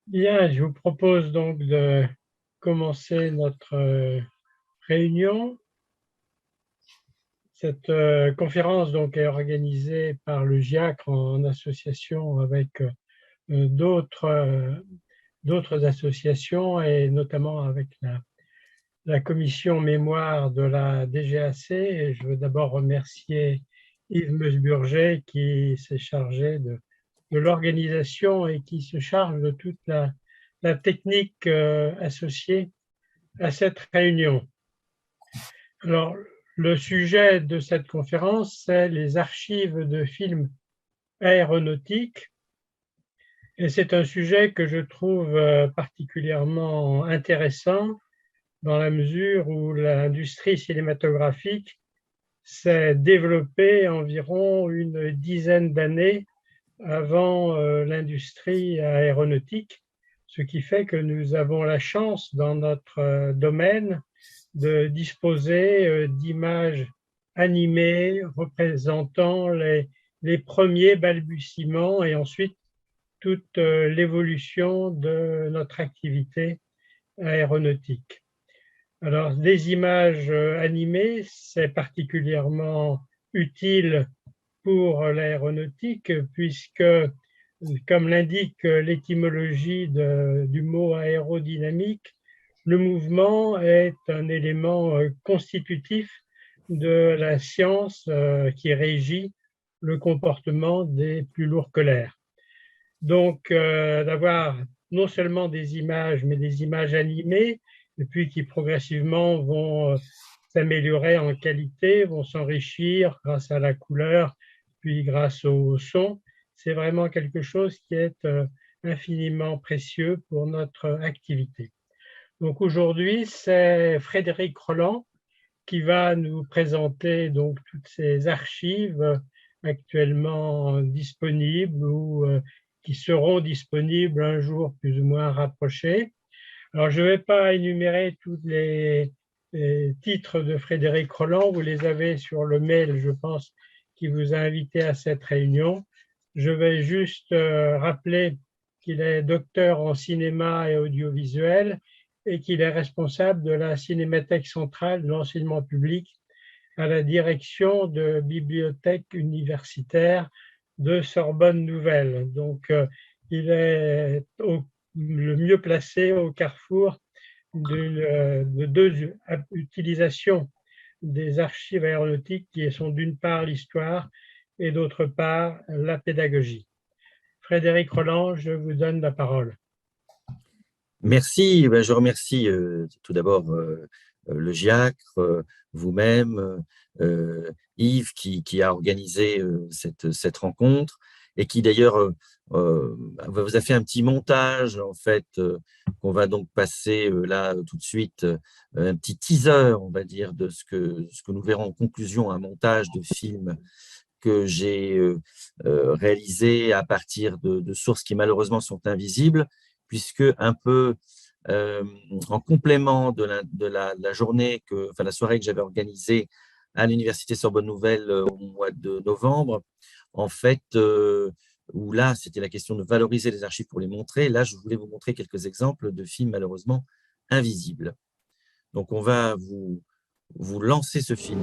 Bien, je vous propose donc de commencer notre réunion. Cette conférence donc est organisée par le GIACRE en association avec d'autres associations et notamment avec la commission mémoire de la DGAC. Et je veux d'abord remercier Yves Meusburger qui s'est chargé de l'organisation et qui se charge de toute la technique associée à cette réunion. Alors, le sujet de cette conférence, c'est les archives de films aéronautiques. Et c'est un sujet que je trouve particulièrement intéressant dans la mesure où l'industrie cinématographique s'est développée environ une dizaine d'années avant l'industrie aéronautique, ce qui fait que nous avons la chance dans notre domaine de disposer d'images animées représentant les premiers balbutiements et ensuite toute l'évolution de notre activité aéronautique. Alors, des images animées, c'est particulièrement utile pour l'aéronautique puisque, comme l'indique l'étymologie du mot aérodynamique, le mouvement est un élément constitutif de la science qui régit le comportement des plus lourds que l'air. Donc, d'avoir non seulement des images, mais des images animées, et puis qui progressivement vont s'améliorer en qualité, vont s'enrichir grâce à la couleur, puis grâce au son, c'est vraiment quelque chose qui est infiniment précieux pour notre activité. Donc aujourd'hui, c'est Frédéric Roland qui va nous présenter donc toutes ces archives actuellement disponibles ou qui seront disponibles un jour plus ou moins rapproché. Alors, je ne vais pas énumérer tous les titres de Frédéric Roland, vous les avez sur le mail, je pense, qui vous a invité à cette réunion. Je vais juste rappeler qu'il est docteur en cinéma et audiovisuel et qu'il est responsable de la Cinémathèque centrale de l'enseignement public à la direction de bibliothèque universitaire de Sorbonne Nouvelle. Donc, il est le mieux placé au carrefour de deux utilisations des archives aéronautiques qui sont d'une part l'histoire et d'autre part la pédagogie. Frédéric Roland, je vous donne la parole. Merci, je remercie tout d'abord le GIACRE, vous-même, Yves qui a organisé cette rencontre et qui d'ailleurs vous a fait un petit montage en fait qu'on va donc passer là tout de suite, un petit teaser on va dire de ce que nous verrons en conclusion, un montage de films que j'ai réalisé à partir de sources qui malheureusement sont invisibles, puisque un peu en complément de la journée, enfin la soirée que j'avais organisée à l'Université Sorbonne Nouvelle au mois de novembre, en fait, où là, c'était la question de valoriser les archives pour les montrer. Là, je voulais vous montrer quelques exemples de films malheureusement invisibles. Donc, on va vous lancer ce film.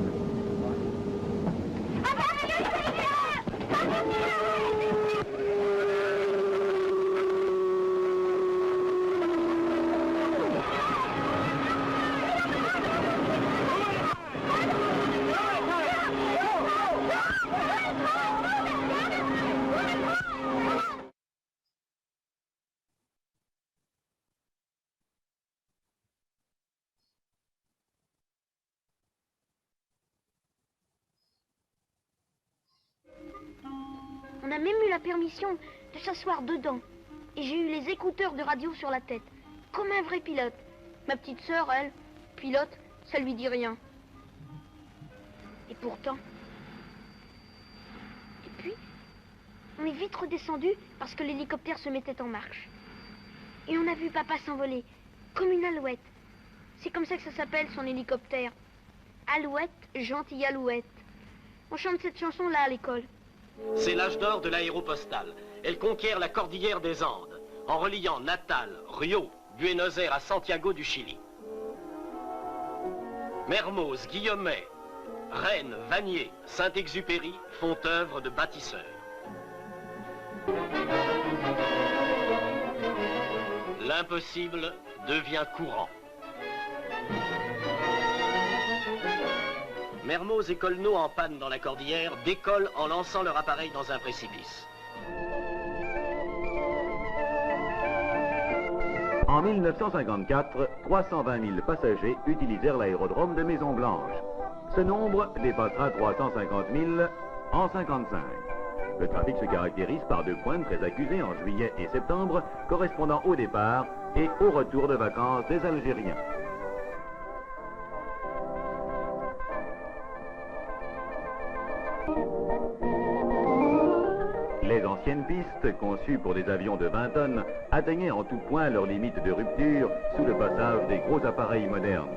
On a même eu la permission de s'asseoir dedans. Et j'ai eu les écouteurs de radio sur la tête, comme un vrai pilote. Ma petite sœur, elle, pilote, ça lui dit rien. Et pourtant... Et puis, on est vite redescendu parce que l'hélicoptère se mettait en marche. Et on a vu papa s'envoler, comme une alouette. C'est comme ça que ça s'appelle, son hélicoptère. Alouette, gentille alouette. On chante cette chanson-là à l'école. C'est l'âge d'or de l'aéropostale. Elle conquiert la cordillère des Andes. en reliant Natal, Rio, Buenos Aires à Santiago du Chili. Mermoz, Guillaumet, Rennes, Vanier, Saint-Exupéry font œuvre de bâtisseurs. L'impossible devient courant. Mermoz et Colneau en panne dans la cordillère décollent en lançant leur appareil dans un précipice. En 1954, 320 000 passagers utilisèrent l'aérodrome de Maison-Blanche. Ce nombre dépassera 350 000 en 1955. Le trafic se caractérise par deux pointes très accusées en juillet et septembre, correspondant au départ et au retour de vacances des Algériens. Les anciennes pistes, conçues pour des avions de 20 tonnes, atteignaient en tout point leur limite de rupture sous le passage des gros appareils modernes.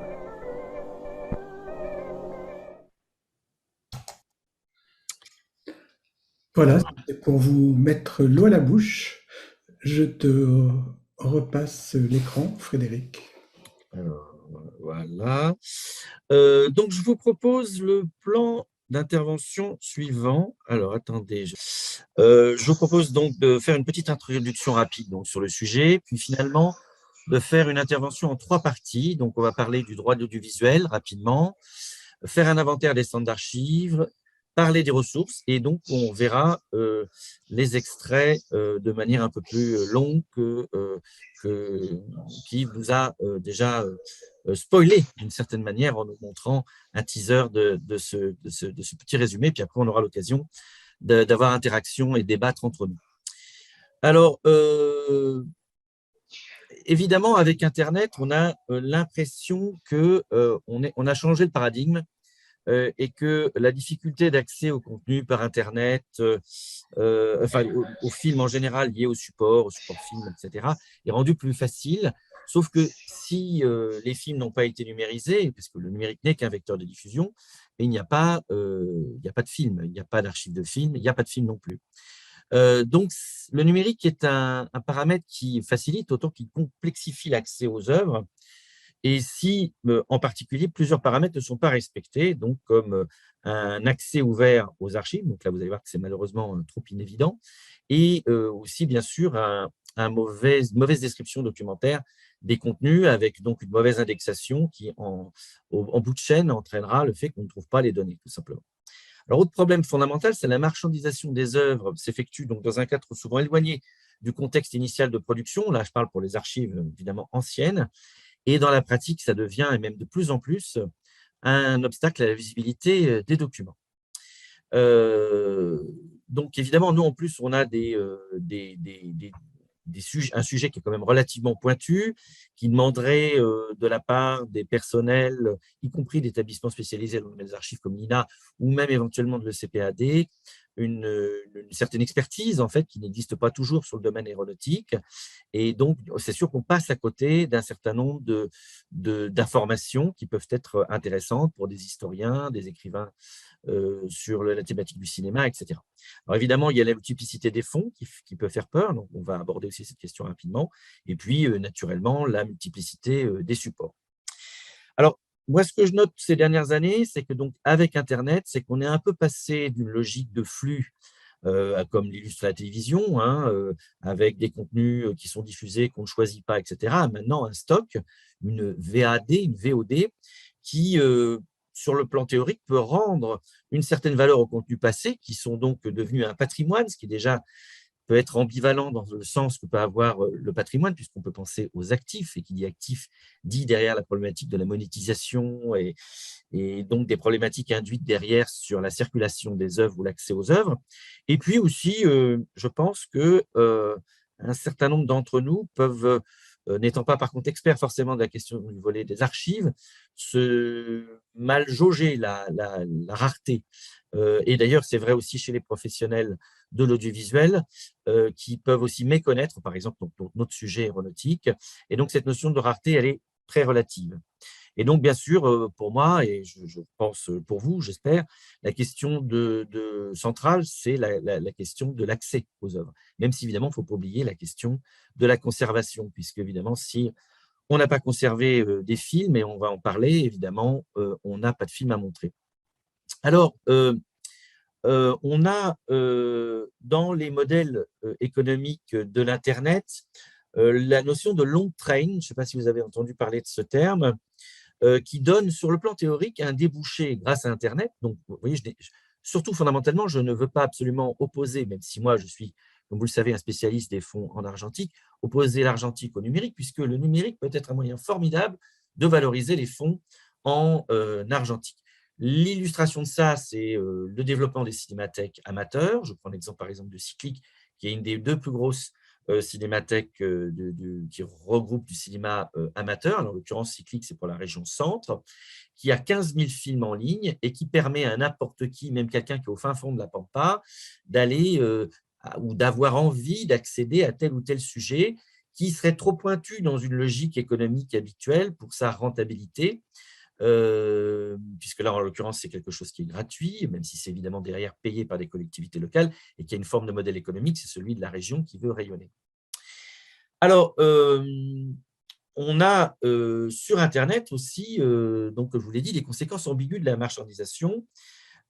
Voilà, c'était pour vous mettre l'eau à la bouche. Je te repasse l'écran, Frédéric. Alors, voilà. Donc, je vous propose le plan d'intervention suivant. Alors, attendez. Je vous propose donc de faire une petite introduction rapide donc, sur le sujet, puis finalement de faire une intervention en 3 parties. Donc, on va parler du droit de l'audiovisuel rapidement, faire un inventaire des centres d'archives, parler des ressources, et donc on verra les extraits de manière un peu plus longue qui vous a déjà spoilé d'une certaine manière en nous montrant un teaser de ce petit résumé, puis après on aura l'occasion d'avoir interaction et débattre entre nous. Alors, évidemment, avec Internet, on a l'impression qu'on a changé le paradigme et que la difficulté d'accès au contenu par Internet, enfin au film en général lié au support film, etc., est rendue plus facile. Sauf que si les films n'ont pas été numérisés, parce que le numérique n'est qu'un vecteur de diffusion, et il n'y a pas de film, il n'y a pas d'archive de film, il n'y a pas de film non plus. Donc, le numérique est un paramètre qui facilite autant qu'il complexifie l'accès aux œuvres. Et si, en particulier, plusieurs paramètres ne sont pas respectés, donc comme un accès ouvert aux archives, donc là, vous allez voir que c'est malheureusement trop inévident, et aussi, bien sûr, une mauvaise description documentaire des contenus, avec donc une mauvaise indexation qui, en bout de chaîne, entraînera le fait qu'on ne trouve pas les données, tout simplement. Alors, autre problème fondamental, c'est la marchandisation des œuvres s'effectue donc dans un cadre souvent éloigné du contexte initial de production. Là, je parle pour les archives évidemment anciennes. Et dans la pratique, ça devient, et même de plus en plus, un obstacle à la visibilité des documents. Donc, évidemment, nous, en plus, on a un sujet qui est quand même relativement pointu, qui demanderait de la part des personnels, y compris d'établissements spécialisés dans les archives comme l'INA ou même éventuellement de l'ECPAD, une certaine expertise en fait qui n'existe pas toujours sur le domaine aéronautique, et donc c'est sûr qu'on passe à côté d'un certain nombre d'informations qui peuvent être intéressantes pour des historiens, des écrivains sur la thématique du cinéma, etc. Alors évidemment, il y a la multiplicité des fonds qui peut faire peur, donc on va aborder aussi cette question rapidement, et puis naturellement la multiplicité des supports. Alors, moi, ce que je note ces dernières années, c'est que donc avec Internet, c'est qu'on est un peu passé d'une logique de flux, comme l'illustre la télévision, avec des contenus qui sont diffusés, qu'on ne choisit pas, etc., à maintenant un stock, une VAD, une VOD, qui, sur le plan théorique, peut rendre une certaine valeur aux contenus passés, qui sont donc devenus un patrimoine, ce qui déjà peut être ambivalent dans le sens que peut avoir le patrimoine, puisqu'on peut penser aux actifs, et qui dit actif dit derrière la problématique de la monétisation et donc des problématiques induites derrière sur la circulation des œuvres ou l'accès aux œuvres. Et puis aussi, je pense que un certain nombre d'entre nous peuvent, n'étant pas par contre experts forcément de la question du volet des archives, se mal jauger la rareté. Et d'ailleurs, c'est vrai aussi chez les professionnels de l'audiovisuel qui peuvent aussi méconnaître, par exemple, notre sujet aéronautique. Et donc, cette notion de rareté, elle est très relative. Et donc, bien sûr, pour moi, et je pense pour vous, j'espère, la question centrale, c'est la question de l'accès aux œuvres. Même si, évidemment, il ne faut pas oublier la question de la conservation, puisque, évidemment, si on n'a pas conservé des films, et on va en parler, évidemment, on n'a pas de film à montrer. Alors, on a dans les modèles économiques de l'Internet la notion de long train, je ne sais pas si vous avez entendu parler de ce terme, qui donne sur le plan théorique un débouché grâce à Internet. Donc, vous voyez, surtout fondamentalement, je ne veux pas absolument opposer, même si moi je suis, comme vous le savez, un spécialiste des fonds en argentique, opposer l'argentique au numérique, puisque le numérique peut être un moyen formidable de valoriser les fonds en argentique. L'illustration de ça, c'est le développement des cinémathèques amateurs. Je prends l'exemple par exemple de Cyclic, qui est une des 2 plus grosses cinémathèques qui regroupe du cinéma amateur. Alors, en l'occurrence, Cyclic, c'est pour la région centre, qui a 15 000 films en ligne et qui permet à n'importe qui, même quelqu'un qui est au fin fond de la pampa, d'aller ou d'avoir envie d'accéder à tel ou tel sujet qui serait trop pointu dans une logique économique habituelle pour sa rentabilité. Puisque là, en l'occurrence, c'est quelque chose qui est gratuit, même si c'est évidemment derrière payé par des collectivités locales et qu'il y a une forme de modèle économique, c'est celui de la région qui veut rayonner. Alors, on a sur Internet aussi, donc, comme je vous l'ai dit, des conséquences ambiguës de la marchandisation,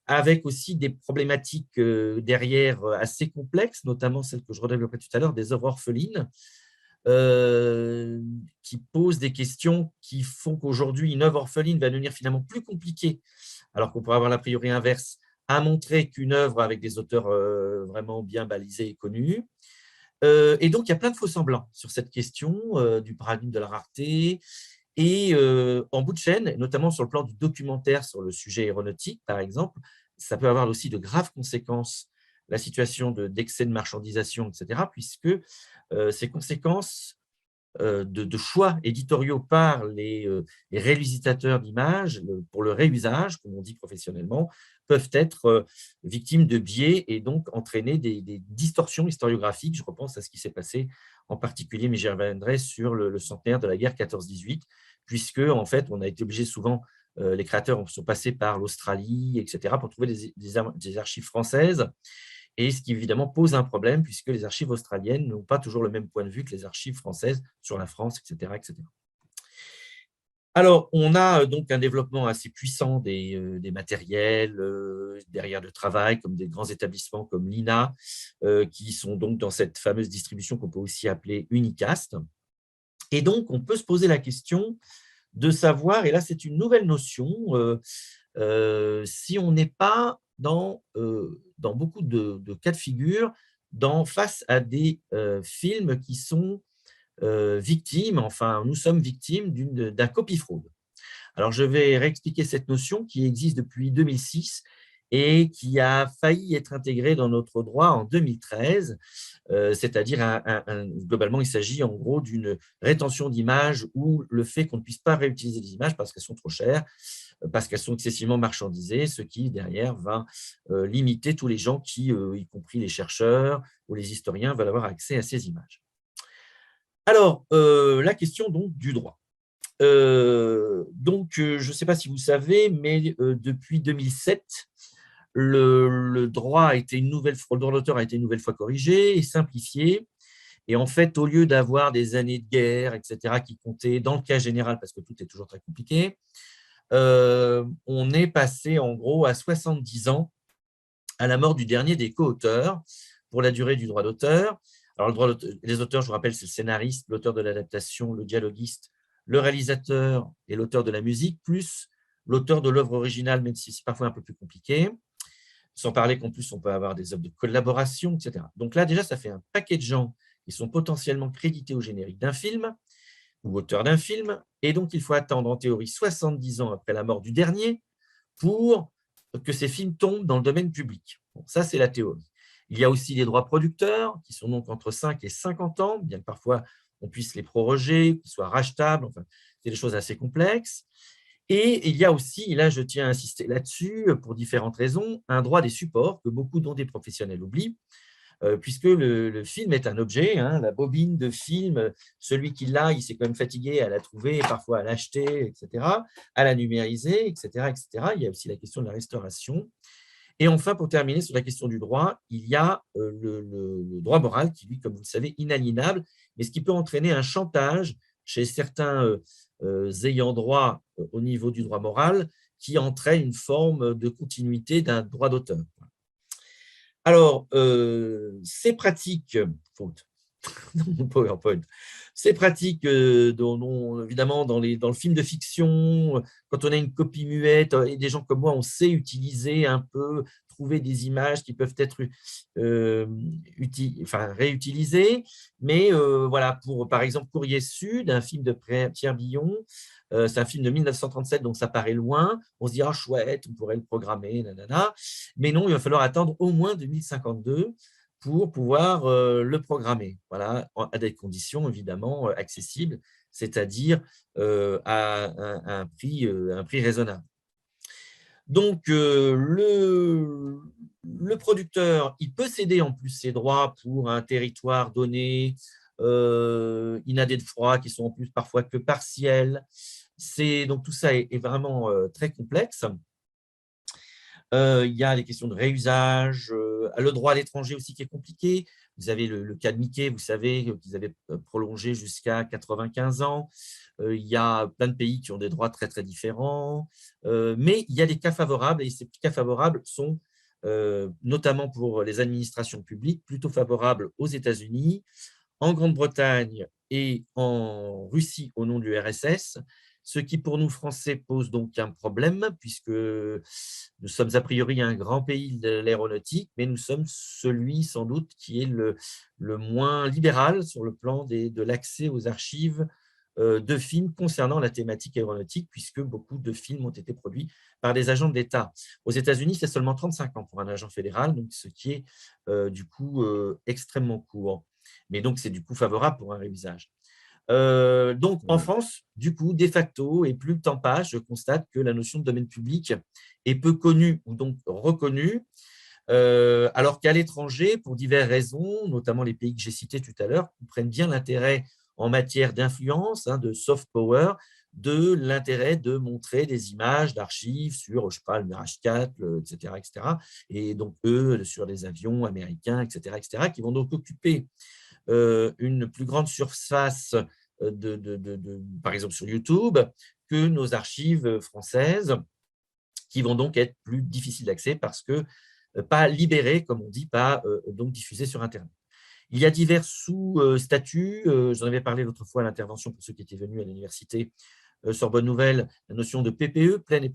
avec aussi des problématiques derrière assez complexes, notamment celles que je redévelopperai tout à l'heure, des œuvres orphelines, qui posent des questions qui font qu'aujourd'hui, une œuvre orpheline va devenir finalement plus compliquée, alors qu'on pourrait avoir l'a priori inverse, à montrer qu'une œuvre avec des auteurs vraiment bien balisés et connus. Et donc, il y a plein de faux-semblants sur cette question du paradigme de la rareté. Et en bout de chaîne, notamment sur le plan du documentaire sur le sujet aéronautique, par exemple, ça peut avoir aussi de graves conséquences, la situation d'excès de marchandisation, etc., puisque ces conséquences de choix éditoriaux par les réalisateurs d'images pour le réusage, comme on dit professionnellement, peuvent être victimes de biais et donc entraîner des distorsions historiographiques. Je repense à ce qui s'est passé en particulier, mais j'y reviendrai, sur le centenaire de la guerre 14-18, puisque en fait, on a été obligé souvent, les créateurs sont passés par l'Australie, etc., pour trouver des archives françaises. Et ce qui évidemment pose un problème, puisque les archives australiennes n'ont pas toujours le même point de vue que les archives françaises sur la France, etc. etc. Alors, on a donc un développement assez puissant des matériels derrière le travail, comme des grands établissements comme l'INA, qui sont donc dans cette fameuse distribution qu'on peut aussi appeler Unicast. Et donc, on peut se poser la question de savoir, et là c'est une nouvelle notion, si on n'est pas dans beaucoup de cas de figure, face à des films qui sont victimes, enfin, nous sommes victimes d'un copie-fraude. Alors, je vais réexpliquer cette notion qui existe depuis 2006 et qui a failli être intégrée dans notre droit en 2013, c'est-à-dire, globalement, il s'agit en gros d'une rétention d'images ou le fait qu'on ne puisse pas réutiliser des images parce qu'elles sont trop chères, parce qu'elles sont excessivement marchandisées, ce qui, derrière, va limiter tous les gens qui, y compris les chercheurs ou les historiens, veulent avoir accès à ces images. Alors, la question donc du droit. Je ne sais pas si vous savez, mais depuis 2007, le droit d'auteur a été une nouvelle fois corrigé et simplifié. Et en fait, au lieu d'avoir des années de guerre, etc., qui comptaient dans le cas général, parce que tout est toujours très compliqué, on est passé en gros à 70 ans à la mort du dernier des co-auteurs pour la durée du droit d'auteur. Alors, les auteurs, je vous rappelle, c'est le scénariste, l'auteur de l'adaptation, le dialoguiste, le réalisateur et l'auteur de la musique, plus l'auteur de l'œuvre originale, même si c'est parfois un peu plus compliqué. Sans parler qu'en plus, on peut avoir des œuvres de collaboration, etc. Donc là, déjà, ça fait un paquet de gens qui sont potentiellement crédités au générique d'un film ou auteurs d'un film. Et donc, il faut attendre en théorie 70 ans après la mort du dernier pour que ces films tombent dans le domaine public. Bon, ça, c'est la théorie. Il y a aussi les droits producteurs qui sont donc entre 5 et 50 ans, bien que parfois on puisse les proroger, qu'ils soient rachetables, enfin, c'est des choses assez complexes. Et il y a aussi, et là je tiens à insister là-dessus, pour différentes raisons, un droit des supports que beaucoup, dont des professionnels, oublient. puisque le film est un objet, hein, la bobine de film, celui qui l'a, il s'est quand même fatigué à la trouver, parfois à l'acheter, etc., à la numériser, etc., etc. Il y a aussi la question de la restauration. Et enfin, pour terminer sur la question du droit, il y a le droit moral qui, lui, comme vous le savez, inaliénable, mais ce qui peut entraîner un chantage chez certains ayants droit au niveau du droit moral qui entraîne une forme de continuité d'un droit d'auteur. Alors, ces pratiques, faute, dans mon PowerPoint, ces pratiques, évidemment, dans le film de fiction, quand on a une copie muette, et des gens comme moi, on sait utiliser un peu, trouver des images qui peuvent être réutilisées. Mais voilà, pour, par exemple, Courrier Sud, un film de Pierre Billon, c'est un film de 1937, donc ça paraît loin. On se dit, ah, chouette, on pourrait le programmer, nanana. Mais non, il va falloir attendre au moins 2052 pour pouvoir le programmer, voilà, à des conditions évidemment accessibles, c'est-à-dire à un prix raisonnable. Donc, le producteur, il peut céder en plus ses droits pour un territoire donné, inondé de froid, qui sont en plus parfois que partiels. Donc, tout ça est vraiment très complexe. Il y a les questions de réusage, le droit à l'étranger aussi qui est compliqué. Vous avez le cas de Mickey, vous savez qu'ils avaient prolongé jusqu'à 95 ans. Il y a plein de pays qui ont des droits très, très différents. Mais il y a des cas favorables et ces cas favorables sont notamment pour les administrations publiques plutôt favorables aux États-Unis, en Grande-Bretagne et en Russie au nom du RSS. Ce qui, pour nous, Français, pose donc un problème, puisque nous sommes a priori un grand pays de l'aéronautique, mais nous sommes celui, sans doute, qui est le moins libéral sur le plan de l'accès aux archives de films concernant la thématique aéronautique, puisque beaucoup de films ont été produits par des agents de l'État. Aux États-Unis, c'est seulement 35 ans pour un agent fédéral, donc ce qui est du coup extrêmement court. Mais donc, c'est du coup favorable pour un révisage. Donc, en France, du coup, de facto, et plus le temps passe, je constate que la notion de domaine public est peu connue ou donc reconnue, alors qu'à l'étranger, pour diverses raisons, notamment les pays que j'ai cités tout à l'heure, comprennent bien l'intérêt en matière d'influence, de soft power, de l'intérêt de montrer des images d'archives sur, je ne sais pas, le Mirage 4, etc., etc., et donc eux, sur les avions américains, etc., etc., qui vont donc occuper une plus grande surface, par exemple sur YouTube, que nos archives françaises, qui vont donc être plus difficiles d'accès parce que pas libérées, comme on dit, pas donc diffusées sur Internet. Il y a divers sous-statuts. J'en avais parlé l'autre fois à l'intervention pour ceux qui étaient venus à l'université Sorbonne Nouvelle, la notion de PPE, pleine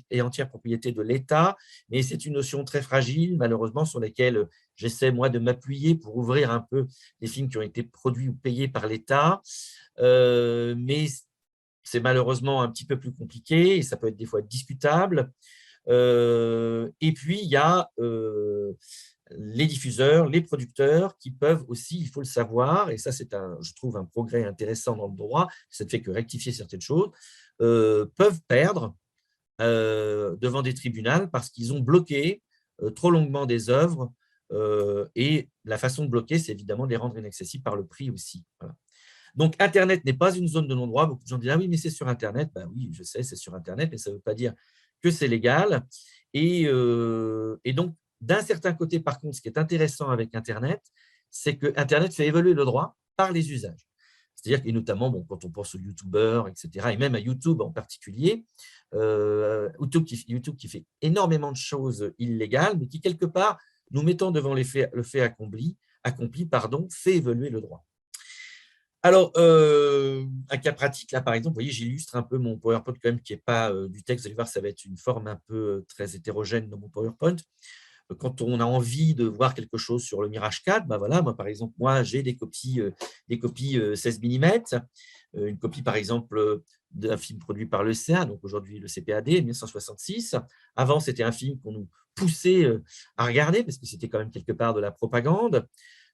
et entière propriété de l'État, mais c'est une notion très fragile, malheureusement, sur laquelle j'essaie, moi, de m'appuyer pour ouvrir un peu les films qui ont été produits ou payés par l'État, mais c'est malheureusement un petit peu plus compliqué et ça peut être des fois discutable. Et puis, il y a les diffuseurs, les producteurs qui peuvent aussi, il faut le savoir, et ça c'est je trouve un progrès intéressant dans le droit, ça ne fait que rectifier certaines choses, peuvent perdre devant des tribunaux parce qu'ils ont bloqué trop longuement des œuvres, et la façon de bloquer, c'est évidemment de les rendre inaccessibles par le prix aussi. Voilà. Donc, Internet n'est pas une zone de non-droit. Beaucoup de gens disent « Ah oui, mais c'est sur Internet ». Ben oui, je sais, c'est sur Internet, mais ça ne veut pas dire que c'est légal. Et donc, d'un certain côté, par contre, ce qui est intéressant avec Internet, c'est que Internet fait évoluer le droit par les usages. C'est-à-dire que, notamment, quand on pense aux youtubeurs, etc., et même à YouTube en particulier, YouTube qui fait énormément de choses illégales, mais qui, quelque part, nous mettant devant le fait accompli, fait évoluer le droit. Alors, un cas pratique, là, par exemple, vous voyez, j'illustre un peu mon PowerPoint quand même, qui n'est pas du texte. Vous allez voir, ça va être une forme un peu très hétérogène dans mon PowerPoint. Quand on a envie de voir quelque chose sur le Mirage 4, ben voilà, moi, par exemple, j'ai des copies 16 mm, une copie, par exemple, d'un film produit par le CA, donc aujourd'hui le CPAD, 1966. Avant, c'était un film qu'on nous poussait à regarder, parce que c'était quand même quelque part de la propagande.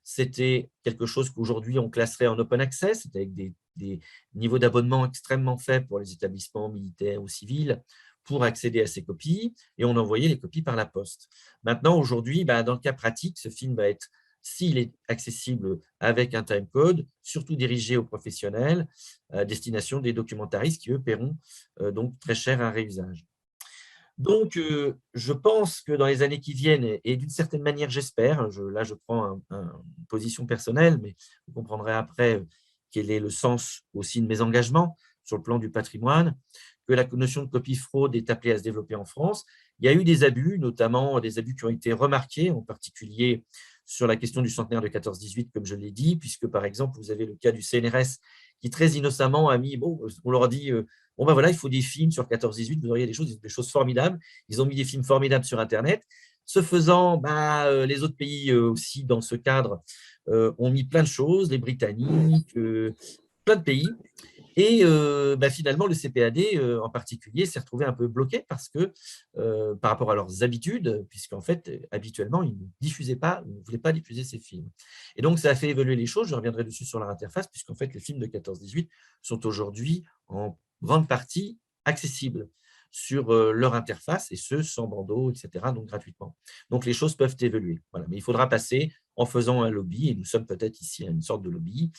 C'était quelque chose qu'aujourd'hui, on classerait en open access, avec des niveaux d'abonnement extrêmement faibles pour les établissements militaires ou civils, pour accéder à ces copies, et on envoyait les copies par la poste. Maintenant, aujourd'hui, dans le cas pratique, ce film va être s'il est accessible avec un timecode, surtout dirigé aux professionnels, à destination des documentaristes qui, eux, paieront donc très cher un réusage. Donc, je pense que dans les années qui viennent, et d'une certaine manière, j'espère, là, je prends une position personnelle, mais vous comprendrez après quel est le sens aussi de mes engagements sur le plan du patrimoine, que la notion de copie fraude est appelée à se développer en France. Il y a eu des abus, notamment des abus qui ont été remarqués, en particulier sur la question du centenaire de 14-18, comme je l'ai dit, puisque, par exemple, vous avez le cas du CNRS qui, très innocemment, a mis, bon, on leur a dit, bon, ben voilà, il faut des films sur 14-18, vous auriez des choses formidables. Ils ont mis des films formidables sur Internet. Ce faisant, les autres pays aussi, dans ce cadre, ont mis plein de choses, les Britanniques, plein de pays. Et finalement, le CPAD en particulier s'est retrouvé un peu bloqué parce que, par rapport à leurs habitudes, puisqu'en fait, habituellement, ils ne diffusaient pas, ne voulaient pas diffuser ces films. Et donc, ça a fait évoluer les choses. Je reviendrai dessus sur leur interface, puisqu'en fait, les films de 14-18 sont aujourd'hui en grande partie accessibles sur leur interface, et ce, sans bandeau, etc., donc gratuitement. Donc, les choses peuvent évoluer. Voilà. Mais il faudra passer en faisant un lobby, et nous sommes peut-être ici à une sorte de lobby,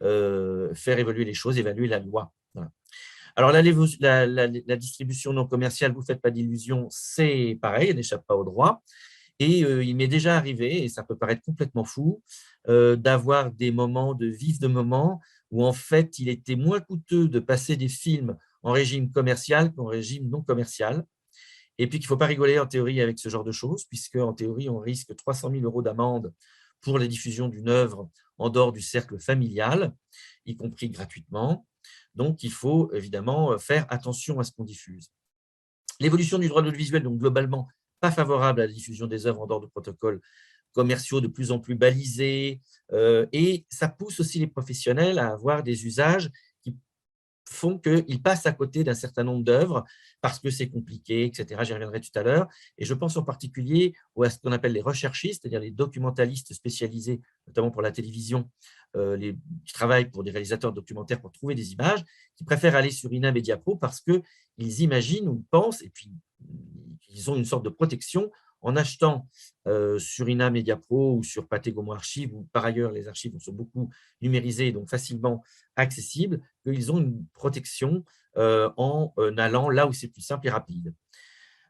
faire évoluer les choses, évaluer la loi. Voilà. Alors, la distribution non commerciale, vous ne faites pas d'illusions, c'est pareil, elle n'échappe pas au droit. Et il m'est déjà arrivé, et ça peut paraître complètement fou, d'avoir des moments de vivre de moments où en fait, il était moins coûteux de passer des films en régime commercial qu'en régime non commercial. Et puis qu'il ne faut pas rigoler en théorie avec ce genre de choses, puisque en théorie, on risque 300 000 € d'amende pour la diffusion d'une œuvre en dehors du cercle familial, y compris gratuitement. Donc, il faut évidemment faire attention à ce qu'on diffuse. L'évolution du droit de l'audiovisuel, donc globalement, pas favorable à la diffusion des œuvres en dehors de protocoles commerciaux de plus en plus balisés, et ça pousse aussi les professionnels à avoir des usages qui font qu'ils passent à côté d'un certain nombre d'œuvres parce que c'est compliqué, etc. J'y reviendrai tout à l'heure. Et je pense en particulier à ce qu'on appelle les recherchistes, c'est-à-dire les documentalistes spécialisés, notamment pour la télévision, qui travaillent pour des réalisateurs documentaires pour trouver des images, qui préfèrent aller sur Ina Media Pro parce qu'ils imaginent ou pensent, et puis ils ont une sorte de protection en achetant sur Ina Media Pro ou sur Pathé Gaumont Archives, où par ailleurs les archives sont beaucoup numérisées et donc facilement accessibles, qu'ils ont une protection en allant là où c'est plus simple et rapide.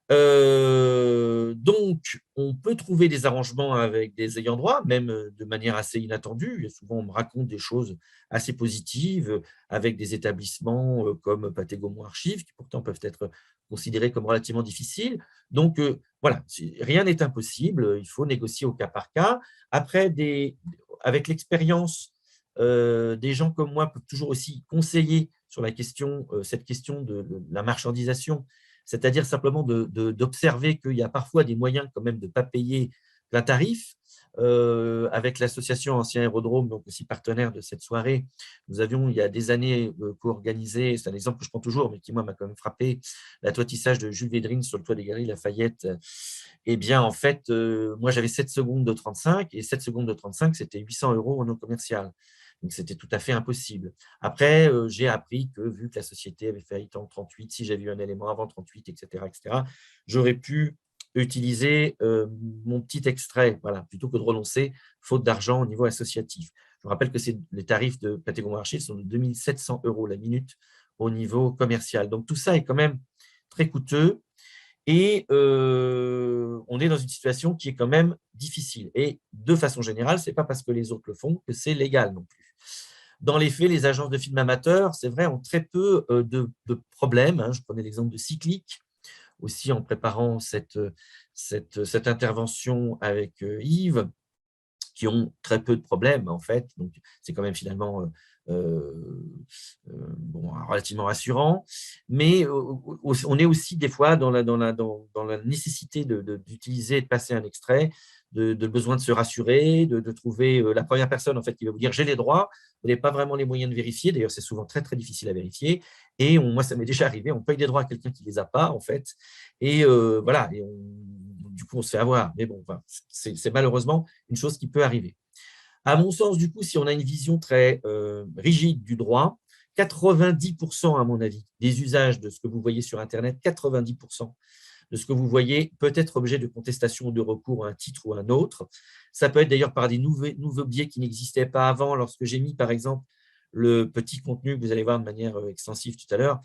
Donc, on peut trouver des arrangements avec des ayants droit, même de manière assez inattendue. Et souvent, on me raconte des choses assez positives avec des établissements comme Pathé Gaumont Archives, qui pourtant peuvent être considérés comme relativement difficiles. Donc, voilà, rien n'est impossible. Il faut négocier au cas par cas. Après, avec l'expérience, des gens comme moi peuvent toujours aussi conseiller sur cette question de la marchandisation, c'est-à-dire simplement d'observer qu'il y a parfois des moyens quand même de ne pas payer plein tarif. Avec l'association Ancien Aérodrome, donc aussi partenaire de cette soirée, nous avions il y a des années co-organisé, c'est un exemple que je prends toujours, mais qui moi m'a quand même frappé, l'atoitissage de Jules Védrine sur le toit des Galeries Lafayette. Eh bien, en fait, moi j'avais 7 secondes de 35, et 7 secondes de 35, c'était 800 € en non commercial. Donc, c'était tout à fait impossible. Après, j'ai appris que, vu que la société avait faillite en 38, si j'avais eu un élément avant 38, etc., j'aurais pu utiliser mon petit extrait, voilà, plutôt que de renoncer, faute d'argent au niveau associatif. Je rappelle que les tarifs de Pathé Gaumont Archives sont de 2 700 € la minute au niveau commercial. Donc, tout ça est quand même très coûteux. Et on est dans une situation qui est quand même difficile. Et de façon générale, ce n'est pas parce que les autres le font que c'est légal non plus. Dans les faits, les agences de films amateurs, c'est vrai, ont très peu de problèmes. Je prenais l'exemple de Cyclic, aussi en préparant cette intervention avec Yves, qui ont très peu de problèmes, en fait. Donc, c'est quand même finalement relativement rassurant. Mais on est aussi des fois dans la nécessité d'utiliser et de passer un extrait, de besoin de se rassurer, de trouver la première personne en fait, qui va vous dire « j'ai les droits ». Vous n'avez pas vraiment les moyens de vérifier. D'ailleurs, c'est souvent très, très difficile à vérifier. Et moi, ça m'est déjà arrivé, on paye des droits à quelqu'un qui ne les a pas, en fait. Et voilà, et du coup, on se fait avoir. Mais bon, enfin, c'est malheureusement une chose qui peut arriver. À mon sens, du coup, si on a une vision très rigide du droit, 90%, à mon avis, des usages de ce que vous voyez sur Internet, 90% de ce que vous voyez peut être objet de contestation ou de recours à un titre ou à un autre. Ça peut être d'ailleurs par des nouveaux biais qui n'existaient pas avant. Lorsque j'ai mis, par exemple, le petit contenu que vous allez voir de manière extensive tout à l'heure,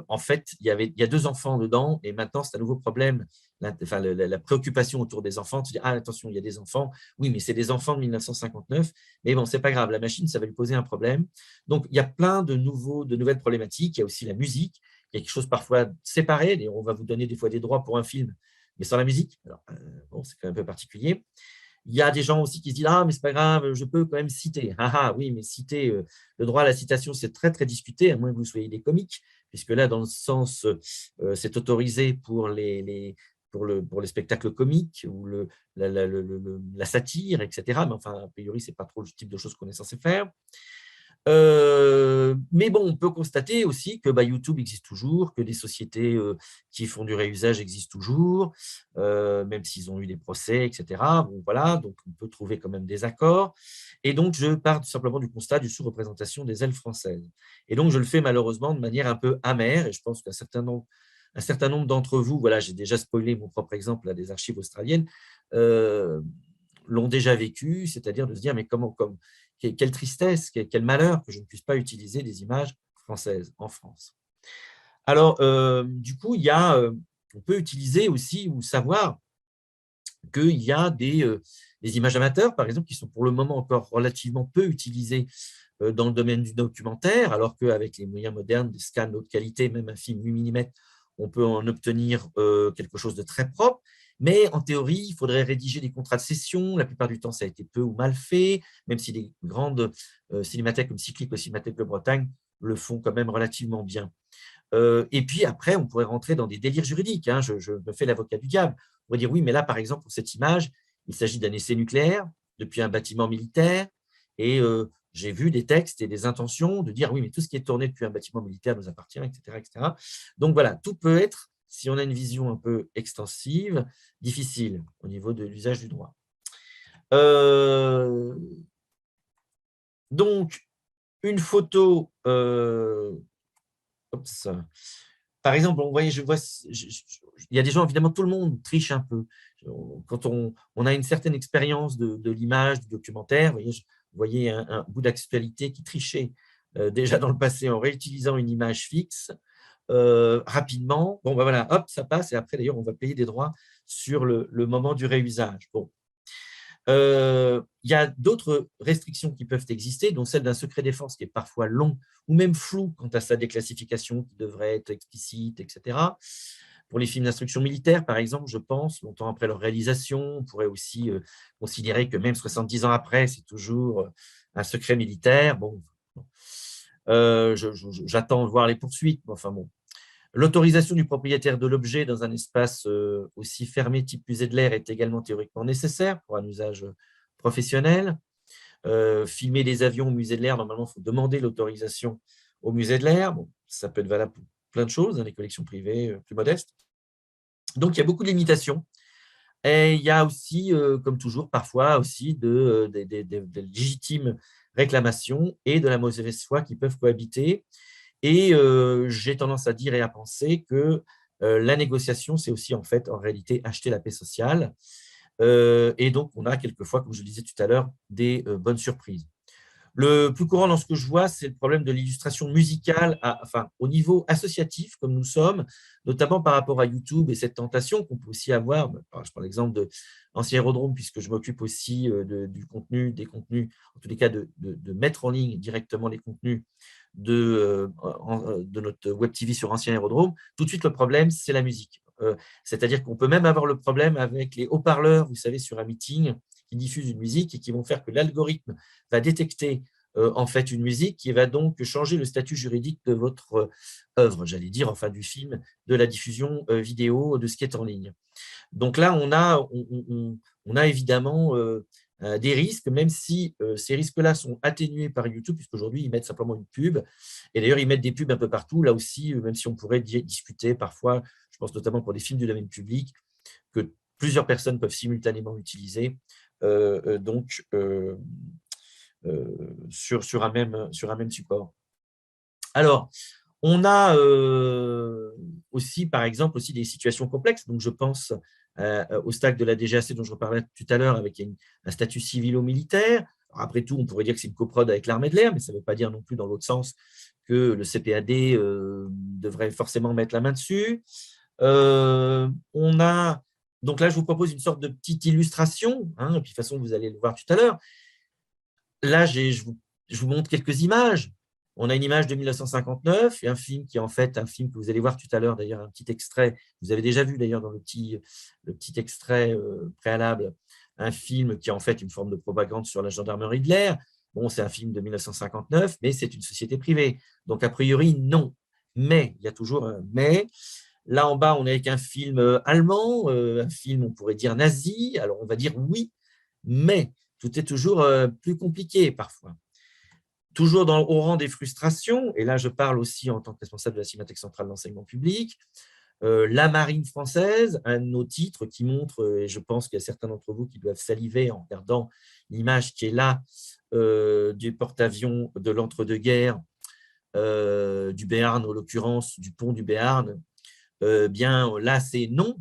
en fait, il y a 2 enfants dedans et maintenant, c'est un nouveau problème. La préoccupation autour des enfants, tu dis, ah, attention, il y a des enfants. Oui, mais c'est des enfants de 1959. Mais bon, c'est pas grave, la machine, ça va lui poser un problème. Donc, il y a plein de nouvelles problématiques. Il y a aussi la musique. Il y a quelque chose parfois séparé. Et on va vous donner des fois des droits pour un film, mais sans la musique. Alors, bon, c'est quand même un peu particulier. Il y a des gens aussi qui se disent, ah, mais c'est pas grave, je peux quand même citer. Ah, ah oui, mais citer, le droit à la citation, c'est très, très discuté, à moins que vous soyez des comiques, puisque là, dans le sens, c'est autorisé pour pour les spectacles comiques ou la satire, etc. Mais enfin, a priori, ce n'est pas trop le type de choses qu'on est censé faire. Mais bon, on peut constater aussi que YouTube existe toujours, que des sociétés qui font du réusage existent toujours, même s'ils ont eu des procès, etc. Bon, voilà, donc on peut trouver quand même des accords. Et donc, je pars tout simplement du constat du sous-représentation des ailes françaises. Et donc, je le fais malheureusement de manière un peu amère, et je pense qu'un certain nombre d'entre vous, voilà, j'ai déjà spoilé mon propre exemple là, des archives australiennes, l'ont déjà vécu, c'est-à-dire de se dire, mais quelle tristesse, quel malheur que je ne puisse pas utiliser des images françaises en France. Alors, du coup, on peut utiliser aussi ou savoir qu'il y a des images amateurs, par exemple, qui sont pour le moment encore relativement peu utilisées dans le domaine du documentaire, alors qu'avec les moyens modernes, des scans de haute qualité, même un film 8 mm, on peut en obtenir quelque chose de très propre. Mais en théorie, il faudrait rédiger des contrats de cession. La plupart du temps, ça a été peu ou mal fait, même si les grandes cinémathèques comme Cyclique ou Cinémathèque de Bretagne le font quand même relativement bien. Et puis après, on pourrait rentrer dans des délires juridiques. Hein. Je me fais l'avocat du diable. On pourrait dire, oui, mais là, par exemple, pour cette image, il s'agit d'un essai nucléaire depuis un bâtiment militaire. Et j'ai vu des textes et des intentions de dire, oui, mais tout ce qui est tourné depuis un bâtiment militaire nous appartient, etc., etc. Donc voilà, tout peut être, si on a une vision un peu extensive, difficile au niveau de l'usage du droit. Donc, une photo, par exemple, il y a des gens, évidemment, tout le monde triche un peu. Quand on a une certaine expérience de l'image, du documentaire, vous voyez un bout d'actualité qui trichait déjà dans le passé en réutilisant une image fixe. Rapidement, bon, ben voilà, hop, ça passe, et après, d'ailleurs, on va payer des droits sur le moment du réusage. Bon. Il y a d'autres restrictions qui peuvent exister, dont celle d'un secret défense qui est parfois long ou même flou quant à sa déclassification qui devrait être explicite, etc. Pour les films d'instruction militaire, par exemple, je pense, longtemps après leur réalisation, on pourrait aussi considérer que même 70 ans après, c'est toujours un secret militaire. Bon, j'attends de voir les poursuites, mais enfin bon. L'autorisation du propriétaire de l'objet dans un espace aussi fermé type musée de l'air est également théoriquement nécessaire pour un usage professionnel. Filmer des avions au musée de l'air, normalement, il faut demander l'autorisation au musée de l'air. Bon, ça peut être valable pour plein de choses, les collections privées plus modestes. Donc, il y a beaucoup de limitations. Et il y a aussi, comme toujours, parfois aussi des légitimes réclamations et de la mauvaise foi qui peuvent cohabiter. Et j'ai tendance à dire et à penser que la négociation, c'est aussi en fait, en réalité, acheter la paix sociale. Et donc, on a quelquefois, comme je le disais tout à l'heure, des bonnes surprises. Le plus courant dans ce que je vois, c'est le problème de l'illustration musicale au niveau associatif, comme nous sommes, notamment par rapport à YouTube et cette tentation qu'on peut aussi avoir. Je prends l'exemple de l'Ancien Aérodrome, puisque je m'occupe aussi du contenu, des contenus, en tous les cas de mettre en ligne directement les contenus de notre Web TV sur Ancien Aérodrome. Tout de suite, le problème, c'est la musique. C'est-à-dire qu'on peut même avoir le problème avec les haut-parleurs, vous savez, sur un meeting, qui diffusent une musique et qui vont faire que l'algorithme va détecter en fait une musique qui va donc changer le statut juridique de votre œuvre, j'allais dire, enfin du film, de la diffusion vidéo, de ce qui est en ligne. Donc là, on a évidemment des risques, même si ces risques-là sont atténués par YouTube, puisqu'aujourd'hui, ils mettent simplement une pub. Et d'ailleurs, ils mettent des pubs un peu partout, là aussi, même si on pourrait discuter parfois, je pense notamment pour des films du domaine public, que plusieurs personnes peuvent simultanément utiliser sur un même support. Alors, On a aussi, par exemple, aussi des situations complexes. Donc, je pense au STAC de la DGAC dont je reparlais tout à l'heure, avec un statut civilo-militaire. Après tout, on pourrait dire que c'est une coprode avec l'armée de l'air, mais ça ne veut pas dire non plus dans l'autre sens que le CPAD devrait forcément mettre la main dessus. On a, donc là, je vous propose une sorte de petite illustration, hein, et puis de toute façon, vous allez le voir tout à l'heure. Là, je vous montre quelques images. On a une image de 1959 et un film qui est en fait un film que vous allez voir tout à l'heure, d'ailleurs, un petit extrait. Vous avez déjà vu d'ailleurs dans le petit extrait préalable, un film qui est en fait une forme de propagande sur la gendarmerie de l'air. Bon, c'est un film de 1959, mais c'est une société privée. Donc, a priori, non. Mais, il y a toujours un mais. Là, en bas, on est avec un film allemand, un film, on pourrait dire nazi. Alors, on va dire oui, mais tout est toujours plus compliqué parfois. Toujours au rang des frustrations, et là je parle aussi en tant que responsable de la Cinémathèque centrale d'enseignement public, la marine française, un de nos titres qui montre, et je pense qu'il y a certains d'entre vous qui doivent saliver en regardant l'image qui est là du porte-avions de l'entre-deux-guerres, du Béarn, en l'occurrence du pont du Béarn. Bien là c'est non,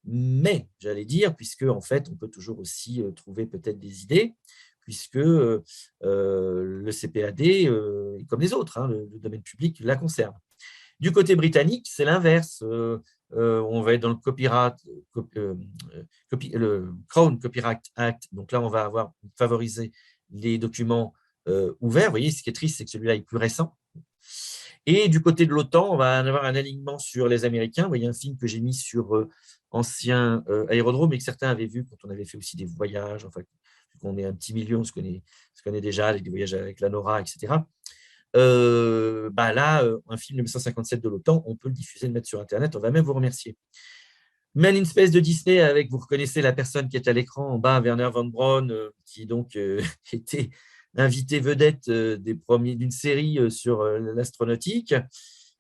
mais j'allais dire, puisque en fait on peut toujours aussi trouver peut-être des idées, puisque le CPAD, comme les autres, hein, le domaine public la conserve. Du côté britannique, c'est l'inverse. On va être dans le le Crown Copyright Act. Donc là, on va avoir favorisé les documents ouverts. Vous voyez, ce qui est triste, c'est que celui-là est plus récent. Et du côté de l'OTAN, on va avoir un alignement sur les Américains. Vous voyez un film que j'ai mis sur ancien aérodrome et que certains avaient vu quand on avait fait aussi des voyages. Enfin, on est un petit milieu, on se connaît déjà avec des voyages avec la NORA, etc. Là, un film de 1957 de l'OTAN, on peut le diffuser, le mettre sur Internet, on va même vous remercier. Men in Space de Disney, avec, vous reconnaissez la personne qui est à l'écran en bas, Werner von Braun, qui donc était invité vedette d'une série sur l'astronautique.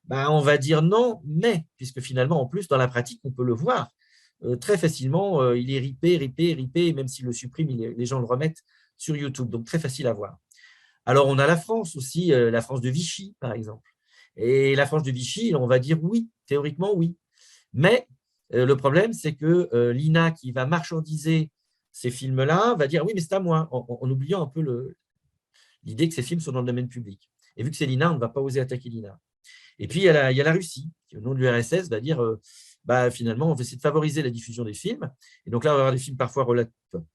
On va dire non, mais, puisque finalement, en plus, dans la pratique, on peut le voir. Très facilement, il est ripé, et même s'il le supprime, les gens le remettent sur YouTube, donc très facile à voir. Alors, on a la France aussi, la France de Vichy, par exemple. Et la France de Vichy, on va dire oui, théoriquement oui. Mais le problème, c'est que l'INA qui va marchandiser ces films-là va dire oui, mais c'est à moi, en oubliant un peu l'idée que ces films sont dans le domaine public. Et vu que c'est l'INA, on ne va pas oser attaquer l'INA. Et puis, il y a la Russie, qui, au nom de l'URSS, va dire finalement, on va essayer de favoriser la diffusion des films. Et donc là, on va avoir des films parfois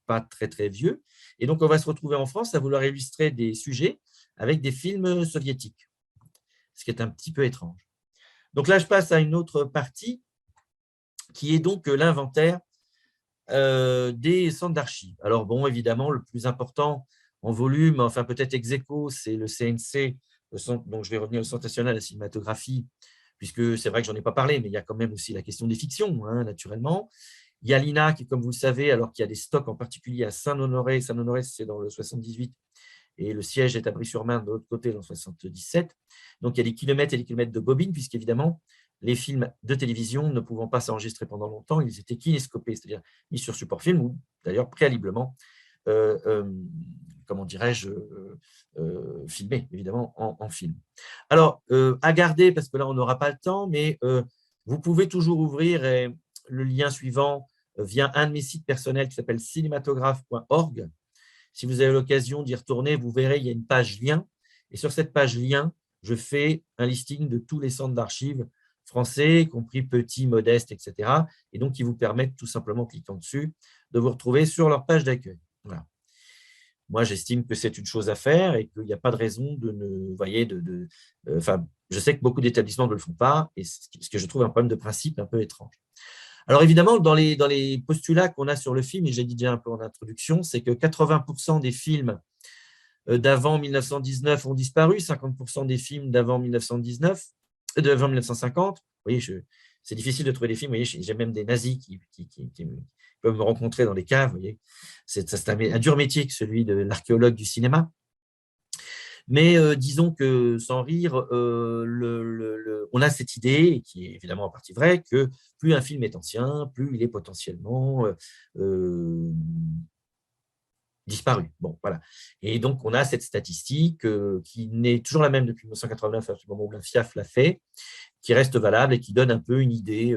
pas très, très vieux. Et donc, on va se retrouver en France à vouloir illustrer des sujets avec des films soviétiques, ce qui est un petit peu étrange. Donc là, je passe à une autre partie qui est donc l'inventaire des centres d'archives. Alors bon, évidemment, le plus important en volume, enfin peut-être ex aequo, c'est le CNC, donc je vais revenir au Centre national de la cinématographie, puisque c'est vrai que je n'en ai pas parlé, mais il y a quand même aussi la question des fictions, hein, naturellement. Il y a l'INA qui, comme vous le savez, alors qu'il y a des stocks en particulier à Saint-Honoré, c'est dans le 78, et le siège est à Brie-sur-Marne de l'autre côté dans le 77. Donc il y a des kilomètres et des kilomètres de bobines, puisqu'évidemment, les films de télévision ne pouvant pas s'enregistrer pendant longtemps, ils étaient kinéscopés, c'est-à-dire mis sur support film ou d'ailleurs préalablement, comment dirais-je, filmés, évidemment, en film. Alors, à garder, parce que là, on n'aura pas le temps, mais vous pouvez toujours ouvrir le lien suivant via un de mes sites personnels qui s'appelle cinématographe.org. Si vous avez l'occasion d'y retourner, vous verrez, il y a une page lien. Et sur cette page lien, je fais un listing de tous les centres d'archives français, y compris petits, modestes, etc. Et donc, qui vous permettent tout simplement, cliquant dessus, de vous retrouver sur leur page d'accueil. Voilà. Moi, j'estime que c'est une chose à faire et qu'il n'y a pas de raison de ne… voyez, je sais que beaucoup d'établissements ne le font pas, et ce que je trouve un problème de principe un peu étrange. Alors évidemment, dans les postulats qu'on a sur le film, et j'ai dit déjà un peu en introduction, c'est que 80% des films d'avant 1919 ont disparu, 50% des films d'avant 1950. Vous voyez, c'est difficile de trouver des films. Vous voyez, j'ai même des nazis qui peuvent me rencontrer dans les caves. Vous voyez, c'est un dur métier que celui de l'archéologue du cinéma. Mais disons que, sans rire, on a cette idée, qui est évidemment en partie vraie, que plus un film est ancien, plus il est potentiellement disparu. Bon, voilà. Et donc, on a cette statistique qui n'est toujours la même depuis 1989, à ce moment où la FIAF l'a fait, qui reste valable et qui donne un peu une idée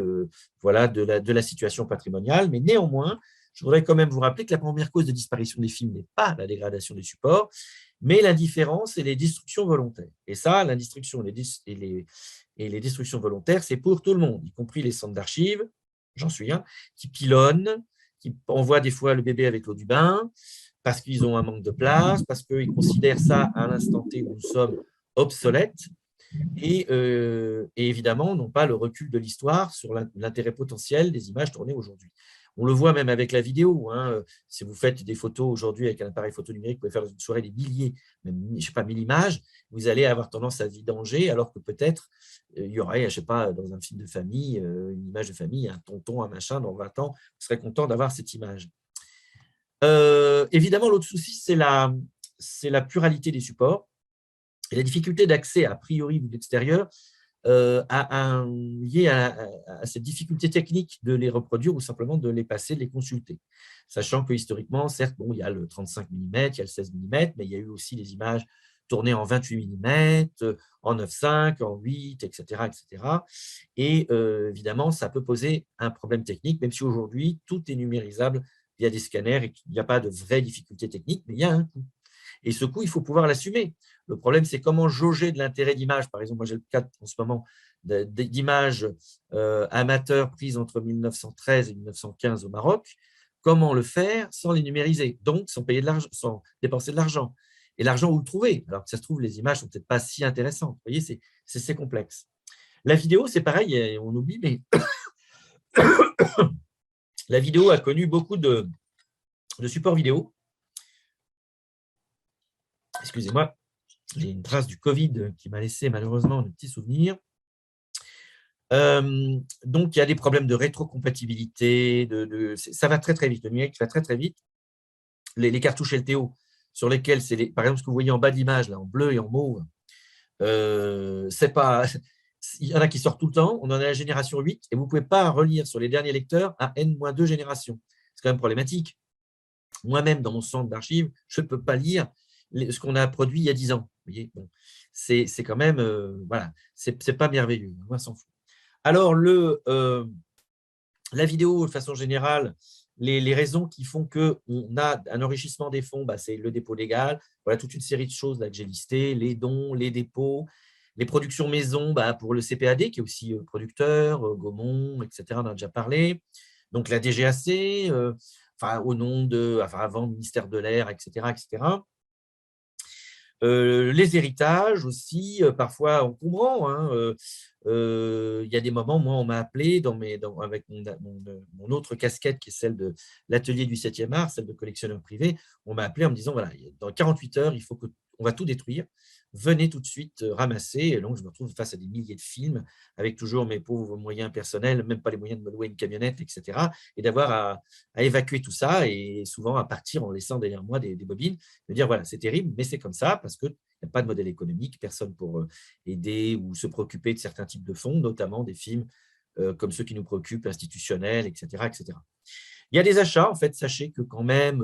voilà, de la situation patrimoniale. Mais néanmoins, je voudrais quand même vous rappeler que la première cause de disparition des films n'est pas la dégradation des supports, mais l'indifférence et les destructions volontaires. Et ça, l'indestruction et les destructions volontaires, c'est pour tout le monde, y compris les centres d'archives, j'en suis un, qui pilonnent, qui envoient des fois le bébé avec l'eau du bain, parce qu'ils ont un manque de place, parce qu'ils considèrent ça à l'instant T où nous sommes obsolètes, et évidemment n'ont pas le recul de l'histoire sur l'intérêt potentiel des images tournées aujourd'hui. On le voit même avec la vidéo. Hein. Si vous faites des photos aujourd'hui avec un appareil photo numérique, vous pouvez faire dans une soirée des milliers, même, je sais pas, 1000 images, vous allez avoir tendance à vidanger, alors que peut-être il y aurait, je sais pas, dans un film de famille, une image de famille, un tonton, un machin, dans 20 ans, vous serez content d'avoir cette image. Évidemment, l'autre souci, c'est la pluralité des supports et la difficulté d'accès a priori de l'extérieur liée à cette difficulté technique de les reproduire ou simplement de les passer, de les consulter. Sachant que historiquement, certes, bon, il y a le 35 mm, il y a le 16 mm, mais il y a eu aussi des images tournées en 28 mm, en 9.5, en 8, etc. etc. Et évidemment, ça peut poser un problème technique, même si aujourd'hui, tout est numérisable via des scanners et qu'il n'y a pas de vraie difficulté technique, mais il y a un coût. Et ce coût, il faut pouvoir l'assumer. Le problème, c'est comment jauger de l'intérêt d'image. Par exemple, moi, j'ai le cas en ce moment d'images amateurs prises entre 1913 et 1915 au Maroc. Comment le faire sans les numériser, donc sans payer de l'argent, sans dépenser de l'argent. Et l'argent, où le trouver? Alors que ça se trouve, les images ne sont peut-être pas si intéressantes. Vous voyez, c'est complexe. La vidéo, c'est pareil, on oublie, mais la vidéo a connu beaucoup de supports vidéo. Excusez-moi, j'ai une trace du Covid qui m'a laissé malheureusement de petits souvenirs. Donc, il y a des problèmes de rétrocompatibilité. Ça va très, très vite. Le numérique va très, très vite. Les cartouches LTO, sur lesquelles, par exemple, ce que vous voyez en bas de l'image, en bleu et en mauve, c'est pas… Il y en a qui sortent tout le temps. On en a la génération 8 et vous ne pouvez pas relire sur les derniers lecteurs à N-2 générations. C'est quand même problématique. Moi-même, dans mon centre d'archives, je ne peux pas lire ce qu'on a produit il y a 10 ans. Vous voyez, bon, c'est quand même, voilà, c'est pas merveilleux, moi, s'en fout. Alors, la vidéo, de façon générale, les raisons qui font qu'on a un enrichissement des fonds, c'est le dépôt légal, voilà toute une série de choses là, que j'ai listées, les dons, les dépôts, les productions maison pour le CPAD, qui est aussi producteur, Gaumont, etc., on en a déjà parlé. Donc, la DGAC, au nom avant le ministère de l'Air, etc., etc. Les héritages aussi, parfois encombrants. Hein, il y a des moments, moi, on m'a appelé avec mon autre casquette, qui est celle de l'atelier du 7e art, celle de collectionneur privé, on m'a appelé en me disant, voilà, dans 48 heures, on va tout détruire. Venez tout de suite ramasser. Et donc, je me retrouve face à des milliers de films, avec toujours mes pauvres moyens personnels, même pas les moyens de me louer une camionnette, etc. Et d'avoir à évacuer tout ça, et souvent à partir en laissant derrière moi des bobines, de dire, voilà, c'est terrible, mais c'est comme ça, parce qu'il n'y a pas de modèle économique, personne pour aider ou se préoccuper de certains types de fonds, notamment des films comme ceux qui nous préoccupent, institutionnels, etc., etc. Il y a des achats, en fait, sachez que quand même,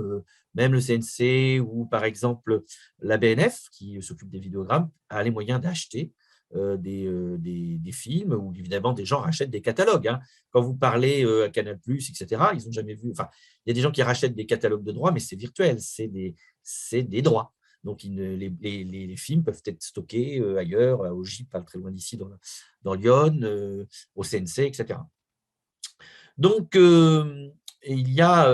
même le CNC ou par exemple la BNF, qui s'occupe des vidéogrammes, a les moyens d'acheter des films, ou évidemment des gens rachètent des catalogues. Hein. Quand vous parlez à Canal+, etc., ils n'ont jamais vu… Enfin, il y a des gens qui rachètent des catalogues de droits, mais c'est virtuel, c'est des droits. Donc, les films peuvent être stockés ailleurs, au GIP, pas très loin d'ici, dans Lyon, au CNC, etc. Donc, il y a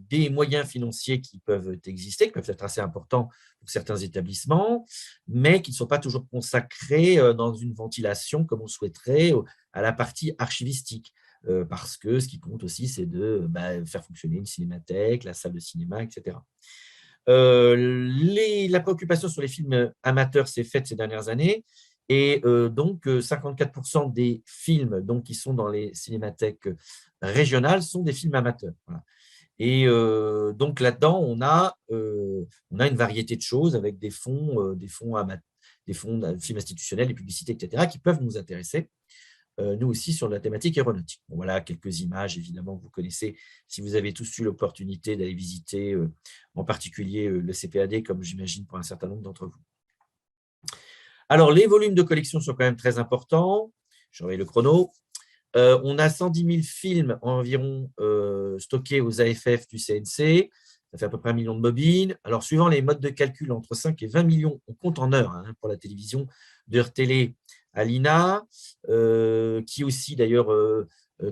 des moyens financiers qui peuvent exister, qui peuvent être assez importants pour certains établissements, mais qui ne sont pas toujours consacrés dans une ventilation comme on souhaiterait à la partie archivistique. Parce que ce qui compte aussi, c'est de faire fonctionner une cinémathèque, la salle de cinéma, etc. La préoccupation sur les films amateurs s'est faite ces dernières années. Et donc, 54% des films qui sont dans les cinémathèques régionales sont des films amateurs. Voilà. Et donc, là-dedans, on a une variété de choses avec des fonds de films institutionnels, des publicités, etc., qui peuvent nous intéresser. nous aussi, sur la thématique aéronautique. Bon, voilà quelques images, évidemment, que vous connaissez, si vous avez tous eu l'opportunité d'aller visiter, en particulier le CPAD, comme j'imagine pour un certain nombre d'entre vous. Alors, les volumes de collection sont quand même très importants. Je reviens le chrono. On a 110 000 films environ stockés aux AFF du CNC. Ça fait à peu près 1 million de bobines. Alors, suivant les modes de calcul, entre 5 et 20 millions, on compte en heures hein, pour la télévision, d'heures télé à l'INA, qui aussi, d'ailleurs,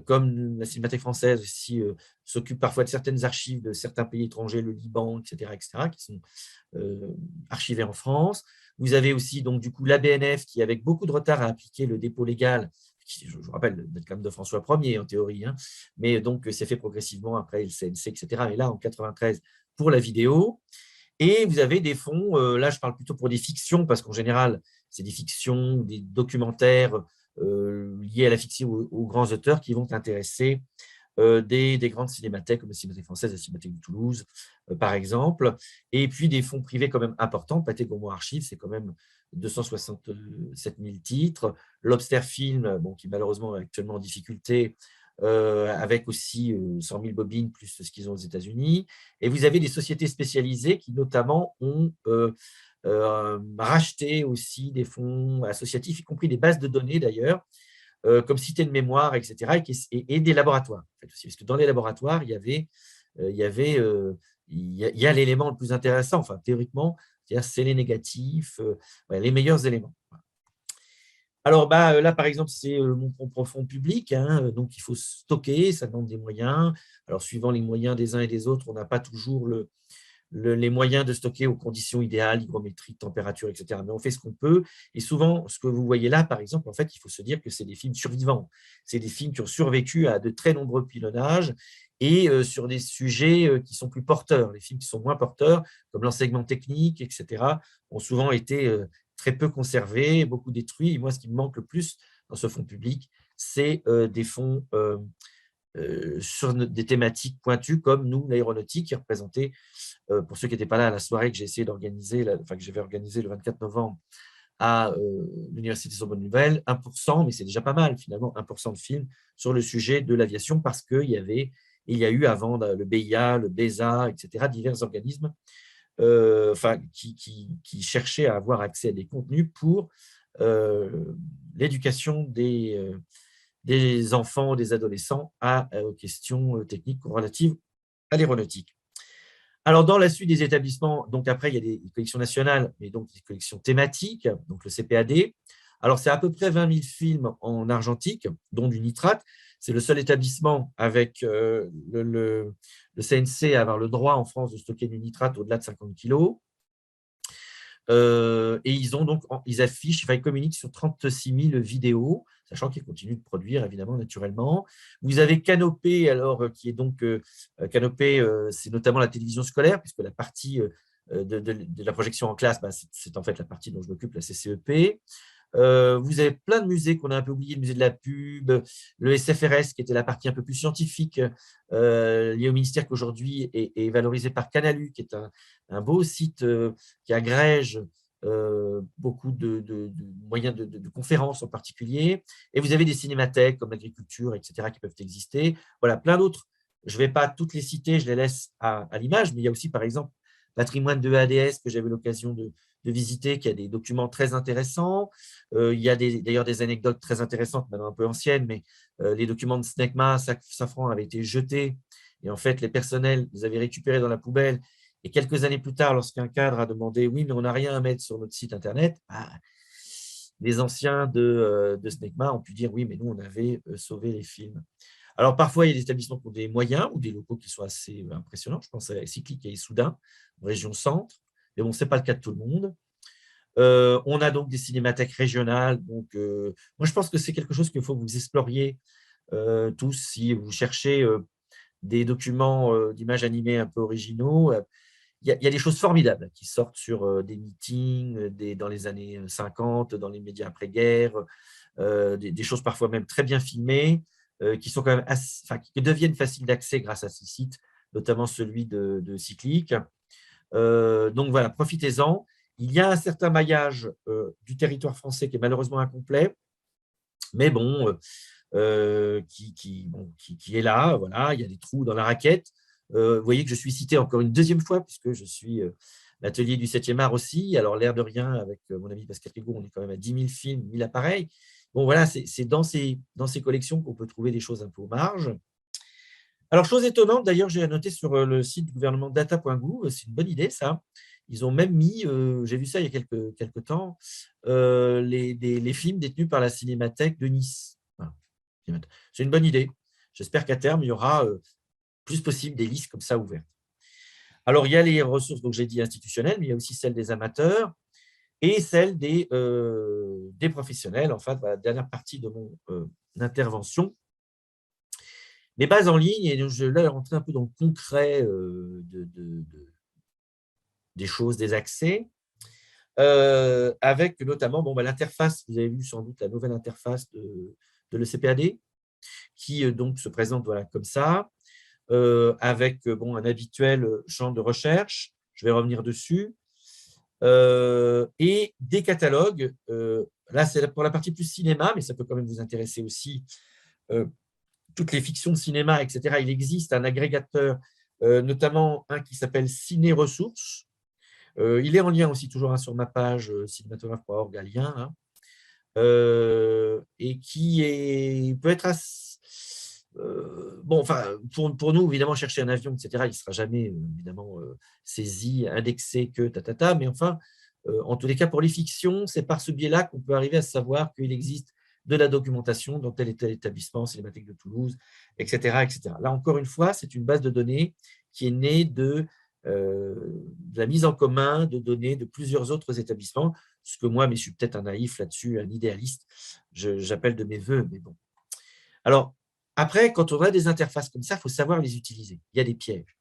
comme la Cinémathèque française, aussi s'occupe parfois de certaines archives de certains pays étrangers, le Liban, etc., qui sont archivées en France. Vous avez aussi, donc, du coup, l'ABNF qui, avec beaucoup de retard, a appliqué le dépôt légal, qui, je vous rappelle, date quand même de François Ier en théorie, hein, mais donc c'est fait progressivement après le CNC, etc. Et là, en 93, pour la vidéo. Et vous avez des fonds, là je parle plutôt pour des fictions, parce qu'en général, c'est des fictions, des documentaires liés à la fiction aux grands auteurs qui vont intéresser des grandes cinémathèques, comme la Cinémathèque française, la Cinémathèque de Toulouse, par exemple. Et puis des fonds privés quand même importants. Pathé Gaumont Archives, c'est quand même 267 000 titres. Lobster Film, bon, qui malheureusement est actuellement en difficulté, avec aussi 100 000 bobines plus ce qu'ils ont aux États-Unis. Et vous avez des sociétés spécialisées qui notamment ont racheté aussi des fonds associatifs, y compris des bases de données d'ailleurs, comme Cité de mémoire, etc., et des laboratoires. En fait, aussi, parce que dans les laboratoires, il y a l'élément le plus intéressant, enfin théoriquement, c'est les négatifs, les meilleurs éléments. Alors là, par exemple, c'est mon propre fonds public, hein, donc il faut stocker, ça demande des moyens. Alors, suivant les moyens des uns et des autres, on n'a pas toujours les moyens de stocker aux conditions idéales, hygrométrie, température, etc. Mais on fait ce qu'on peut. Et souvent, ce que vous voyez là, par exemple, en fait, il faut se dire que c'est des films survivants. C'est des films qui ont survécu à de très nombreux pilonnages et sur des sujets qui sont plus porteurs. Les films qui sont moins porteurs, comme l'enseignement technique, etc., ont souvent été très peu conservés, beaucoup détruits. Et moi, ce qui me manque le plus dans ce fonds public, c'est des fonds sur des thématiques pointues comme nous, l'aéronautique, qui est représentée, pour ceux qui n'étaient pas là à la soirée que j'ai essayé d'organiser, que j'avais organisée le 24 novembre à l'Université Sorbonne Nouvelle, 1%, mais c'est déjà pas mal finalement, 1% de films sur le sujet de l'aviation, parce qu'il y a eu avant le BIA, le BESA, etc., divers organismes qui cherchaient à avoir accès à des contenus pour l'éducation des enfants, des adolescents aux questions techniques relatives à l'aéronautique. Alors, dans la suite des établissements, donc après, il y a des collections nationales, mais donc des collections thématiques, donc le CPAD. Alors, c'est à peu près 20 000 films en argentique, dont du nitrate. C'est le seul établissement avec le CNC à avoir le droit en France de stocker du nitrate au-delà de 50 kg. Et ils affichent, ils communiquent sur 36 000 vidéos, sachant qu'ils continuent de produire, évidemment, naturellement. Vous avez Canopé, alors, qui est donc Canopé, c'est notamment la télévision scolaire, puisque la partie de la projection en classe, c'est en fait la partie dont je m'occupe, la CCEP. Vous avez plein de musées qu'on a un peu oubliés, le musée de la pub, le SFRS, qui était la partie un peu plus scientifique liée au ministère, qui aujourd'hui est valorisé par Canalu, qui est un beau site qui agrège beaucoup de moyens de conférences en particulier. Et vous avez des cinémathèques comme l'agriculture, etc., qui peuvent exister. Voilà, plein d'autres. Je ne vais pas toutes les citer, je les laisse à l'image, mais il y a aussi, par exemple, Patrimoine de ADS, que j'avais l'occasion de visiter, qui a des documents très intéressants. Il y a d'ailleurs des anecdotes très intéressantes, maintenant un peu anciennes, mais les documents de SNECMA, Safran, avaient été jetés. Et en fait, les personnels les avaient récupérés dans la poubelle. Et quelques années plus tard, lorsqu'un cadre a demandé « Oui, mais on n'a rien à mettre sur notre site Internet », les anciens de SNECMA ont pu dire « Oui, mais nous, on avait sauvé les films ». Alors, parfois, il y a des établissements qui ont des moyens ou des locaux qui sont assez impressionnants. Je pense à Cyclique et Issoudun, région centre. Mais bon, ce n'est pas le cas de tout le monde. On a donc des cinémathèques régionales. Donc, moi, je pense que c'est quelque chose qu'il faut que vous exploriez tous si vous cherchez des documents d'images animées un peu originaux. Il y a des choses formidables qui sortent sur des meetings dans les années 50, dans les médias après-guerre, des choses parfois même très bien filmées, qui sont quand même qui deviennent faciles d'accès grâce à ces sites, notamment celui de Cyclique. Donc voilà, profitez-en. Il y a un certain maillage du territoire français qui est malheureusement incomplet. mais bon, qui est là. Voilà, il y a des trous dans la raquette. Vous voyez que je suis cité encore une deuxième fois, puisque je suis l'atelier du 7e art aussi. Alors, l'air de rien, avec mon ami Pascal Rigaud, on est quand même à 10 000 films, 1000 appareils. Bon, voilà, c'est dans ces collections qu'on peut trouver des choses un peu aux marges. Alors, chose étonnante, d'ailleurs, j'ai noté sur le site du gouvernement data.gouv, c'est une bonne idée, ça. Ils ont même mis, j'ai vu ça il y a quelques temps, les films détenus par la Cinémathèque de Nice. Voilà. C'est une bonne idée. J'espère qu'à terme, il y aura plus possible des listes comme ça ouvertes. Alors, il y a les ressources, donc j'ai dit institutionnelles, mais il y a aussi celles des amateurs et celles des professionnels. Enfin, la dernière partie de mon intervention. Les bases en ligne, et je vais rentrer un peu dans le concret des choses, des accès, avec notamment l'interface. Vous avez vu sans doute la nouvelle interface de l'ECPAD, qui donc se présente comme ça, avec un habituel champ de recherche. Je vais revenir dessus. Et des catalogues. Là, c'est pour la partie plus cinéma, mais ça peut quand même vous intéresser aussi. Toutes les fictions de cinéma, etc. Il existe un agrégateur, notamment un qui s'appelle Ciné Ressources. Il est en lien aussi toujours sur ma page cinématographe.org à lien, et qui peut être pour nous, évidemment, chercher un avion, etc., il ne sera jamais, évidemment, saisi, indexé que mais enfin, en tous les cas, pour les fictions, c'est par ce biais-là qu'on peut arriver à savoir qu'il existe de la documentation dans tel et tel établissement, Cinémathèque de Toulouse, etc., etc. Là, encore une fois, c'est une base de données qui est née de la mise en commun de données de plusieurs autres établissements, ce que moi, mais je suis peut-être un naïf là-dessus, un idéaliste, j'appelle de mes voeux, mais bon. Alors, après, quand on a des interfaces comme ça, il faut savoir les utiliser. Il y a des pièges.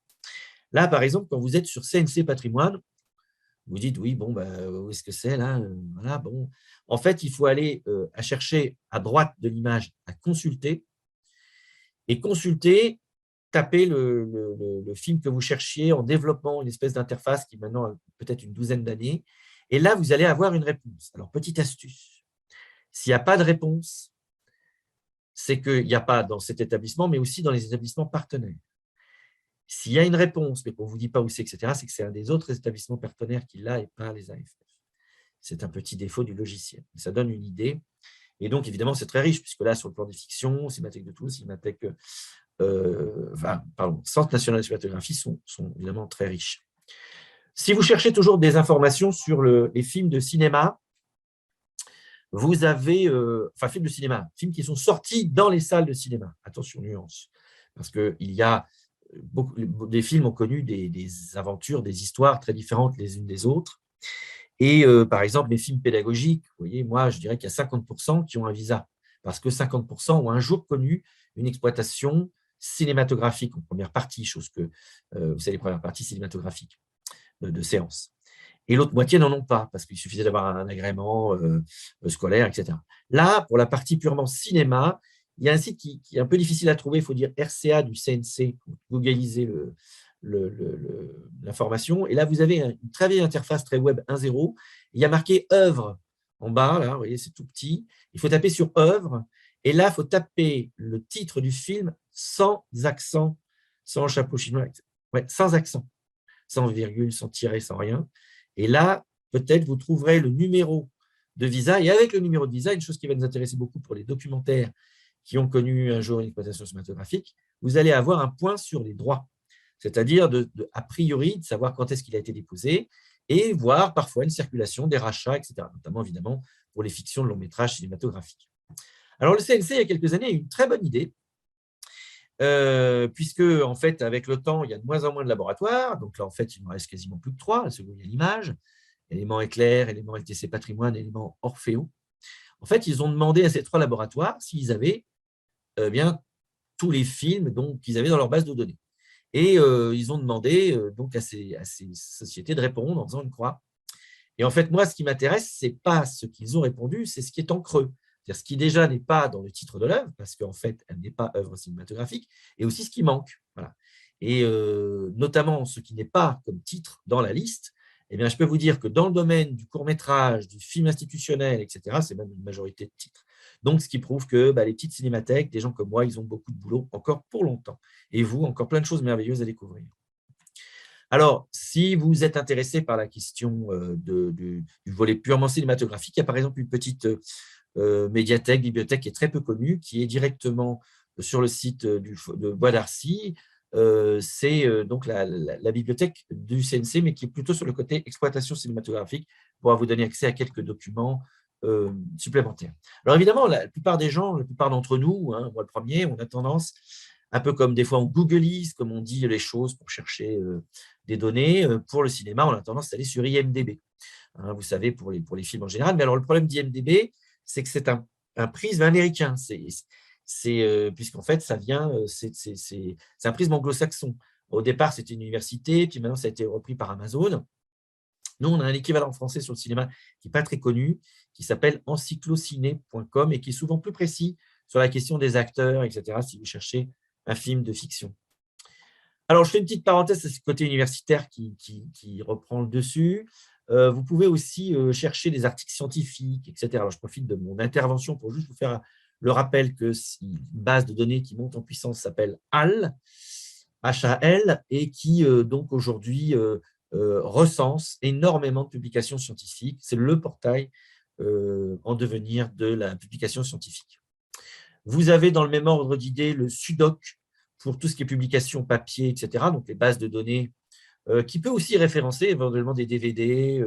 Là, par exemple, quand vous êtes sur CNC Patrimoine, vous dites, oui, bon, où est-ce que c'est là, voilà, bon. En fait, il faut aller à chercher à droite de l'image à consulter, et consulter, taper le film que vous cherchiez en développement, une espèce d'interface qui maintenant a peut-être une douzaine d'années, et là, vous allez avoir une réponse. Alors, petite astuce, s'il n'y a pas de réponse, c'est qu'il n'y a pas dans cet établissement, mais aussi dans les établissements partenaires. S'il y a une réponse, mais qu'on ne vous dit pas où c'est, etc., c'est que c'est un des autres établissements partenaires qui l'a et pas les AFF. C'est un petit défaut du logiciel. Ça donne une idée. Et donc, évidemment, c'est très riche, puisque là, sur le plan des fictions, Cinémathèque de Toulouse, Cinémathèque, Centre national de cinématographie sont évidemment très riches. Si vous cherchez toujours des informations sur les films de cinéma, vous avez, films de cinéma, films qui sont sortis dans les salles de cinéma. Attention, nuance. Parce qu'il y a des films ont connu des aventures, des histoires très différentes les unes des autres. Et par exemple, les films pédagogiques, vous voyez, moi, je dirais qu'il y a 50% qui ont un visa. Parce que 50% ont un jour connu une exploitation cinématographique en première partie, chose que, vous savez, les premières parties cinématographiques de séance. Et l'autre moitié n'en ont pas, parce qu'il suffisait d'avoir un agrément scolaire, etc. Là, pour la partie purement cinéma, il y a un site qui est un peu difficile à trouver, il faut dire RCA du CNC, googliser l'information. Et là, vous avez une très vieille interface très web 1.0. Il y a marqué œuvre en bas, là, vous voyez, c'est tout petit. Il faut taper sur œuvre. Et là, il faut taper le titre du film sans accent, sans chapeau chinois, ouais, sans accent, sans virgule, sans tiret, sans rien. Et là, peut-être, vous trouverez le numéro de visa. Et avec le numéro de visa, une chose qui va nous intéresser beaucoup pour les documentaires qui ont connu un jour une exploitation cinématographique, vous allez avoir un point sur les droits. C'est-à-dire, a priori, de savoir quand est-ce qu'il a été déposé et voir parfois une circulation, des rachats, etc. Notamment, évidemment, pour les fictions de long métrage cinématographique. Alors, le CNC, il y a quelques années, a eu une très bonne idée, puisque, en fait, avec le temps, il y a de moins en moins de laboratoires. Donc là, en fait, il ne reste quasiment plus que 3, selon l'image. Élément éclair, élément LTC Patrimoine, élément Orfeo. En fait, ils ont demandé à ces 3 laboratoires s'ils avaient tous les films qu'ils avaient dans leur base de données. Et ils ont demandé donc à ces sociétés de répondre en faisant une croix. Et en fait, moi, ce qui m'intéresse, ce n'est pas ce qu'ils ont répondu, c'est ce qui est en creux. C'est-à-dire ce qui déjà n'est pas dans le titre de l'œuvre, parce qu'en fait, elle n'est pas œuvre cinématographique, et aussi ce qui manque. Voilà. Et notamment ce qui n'est pas comme titre dans la liste, eh bien, je peux vous dire que dans le domaine du court-métrage, du film institutionnel, etc., c'est même une majorité de titres. Donc, ce qui prouve que les petites cinémathèques, des gens comme moi, ils ont beaucoup de boulot encore pour longtemps. Et vous, encore plein de choses merveilleuses à découvrir. Alors, si vous êtes intéressé par la question du volet purement cinématographique, il y a par exemple une petite bibliothèque qui est très peu connue, qui est directement sur le site de Bois d'Arcy. C'est donc la bibliothèque du CNC, mais qui est plutôt sur le côté exploitation cinématographique, pour vous donner accès à quelques documents supplémentaires. Alors évidemment, la plupart des gens, la plupart d'entre nous, hein, moi le premier, on a tendance, un peu comme des fois on googleise, comme on dit les choses pour chercher des données. Pour le cinéma, on a tendance à aller sur IMDb. Hein, vous savez, pour les films en général. Mais alors le problème d'IMDb, c'est que c'est un prisme américain. Puisqu'en fait, ça vient, c'est un prisme anglo-saxon. Au départ, c'était une université, puis maintenant, ça a été repris par Amazon. Nous, on a un équivalent français sur le cinéma qui n'est pas très connu, qui s'appelle encyclociné.com et qui est souvent plus précis sur la question des acteurs, etc., si vous cherchez un film de fiction. Alors, je fais une petite parenthèse, c'est ce côté universitaire qui reprend le dessus. Vous pouvez aussi chercher des articles scientifiques, etc. Alors, je profite de mon intervention pour juste vous faire le rappel que une base de données qui monte en puissance s'appelle HAL, H-A-L, et qui donc aujourd'hui recense énormément de publications scientifiques. C'est le portail en devenir de la publication scientifique. Vous avez dans le même ordre d'idées le SUDOC pour tout ce qui est publication papier, etc. Donc les bases de données qui peut aussi référencer éventuellement des DVD,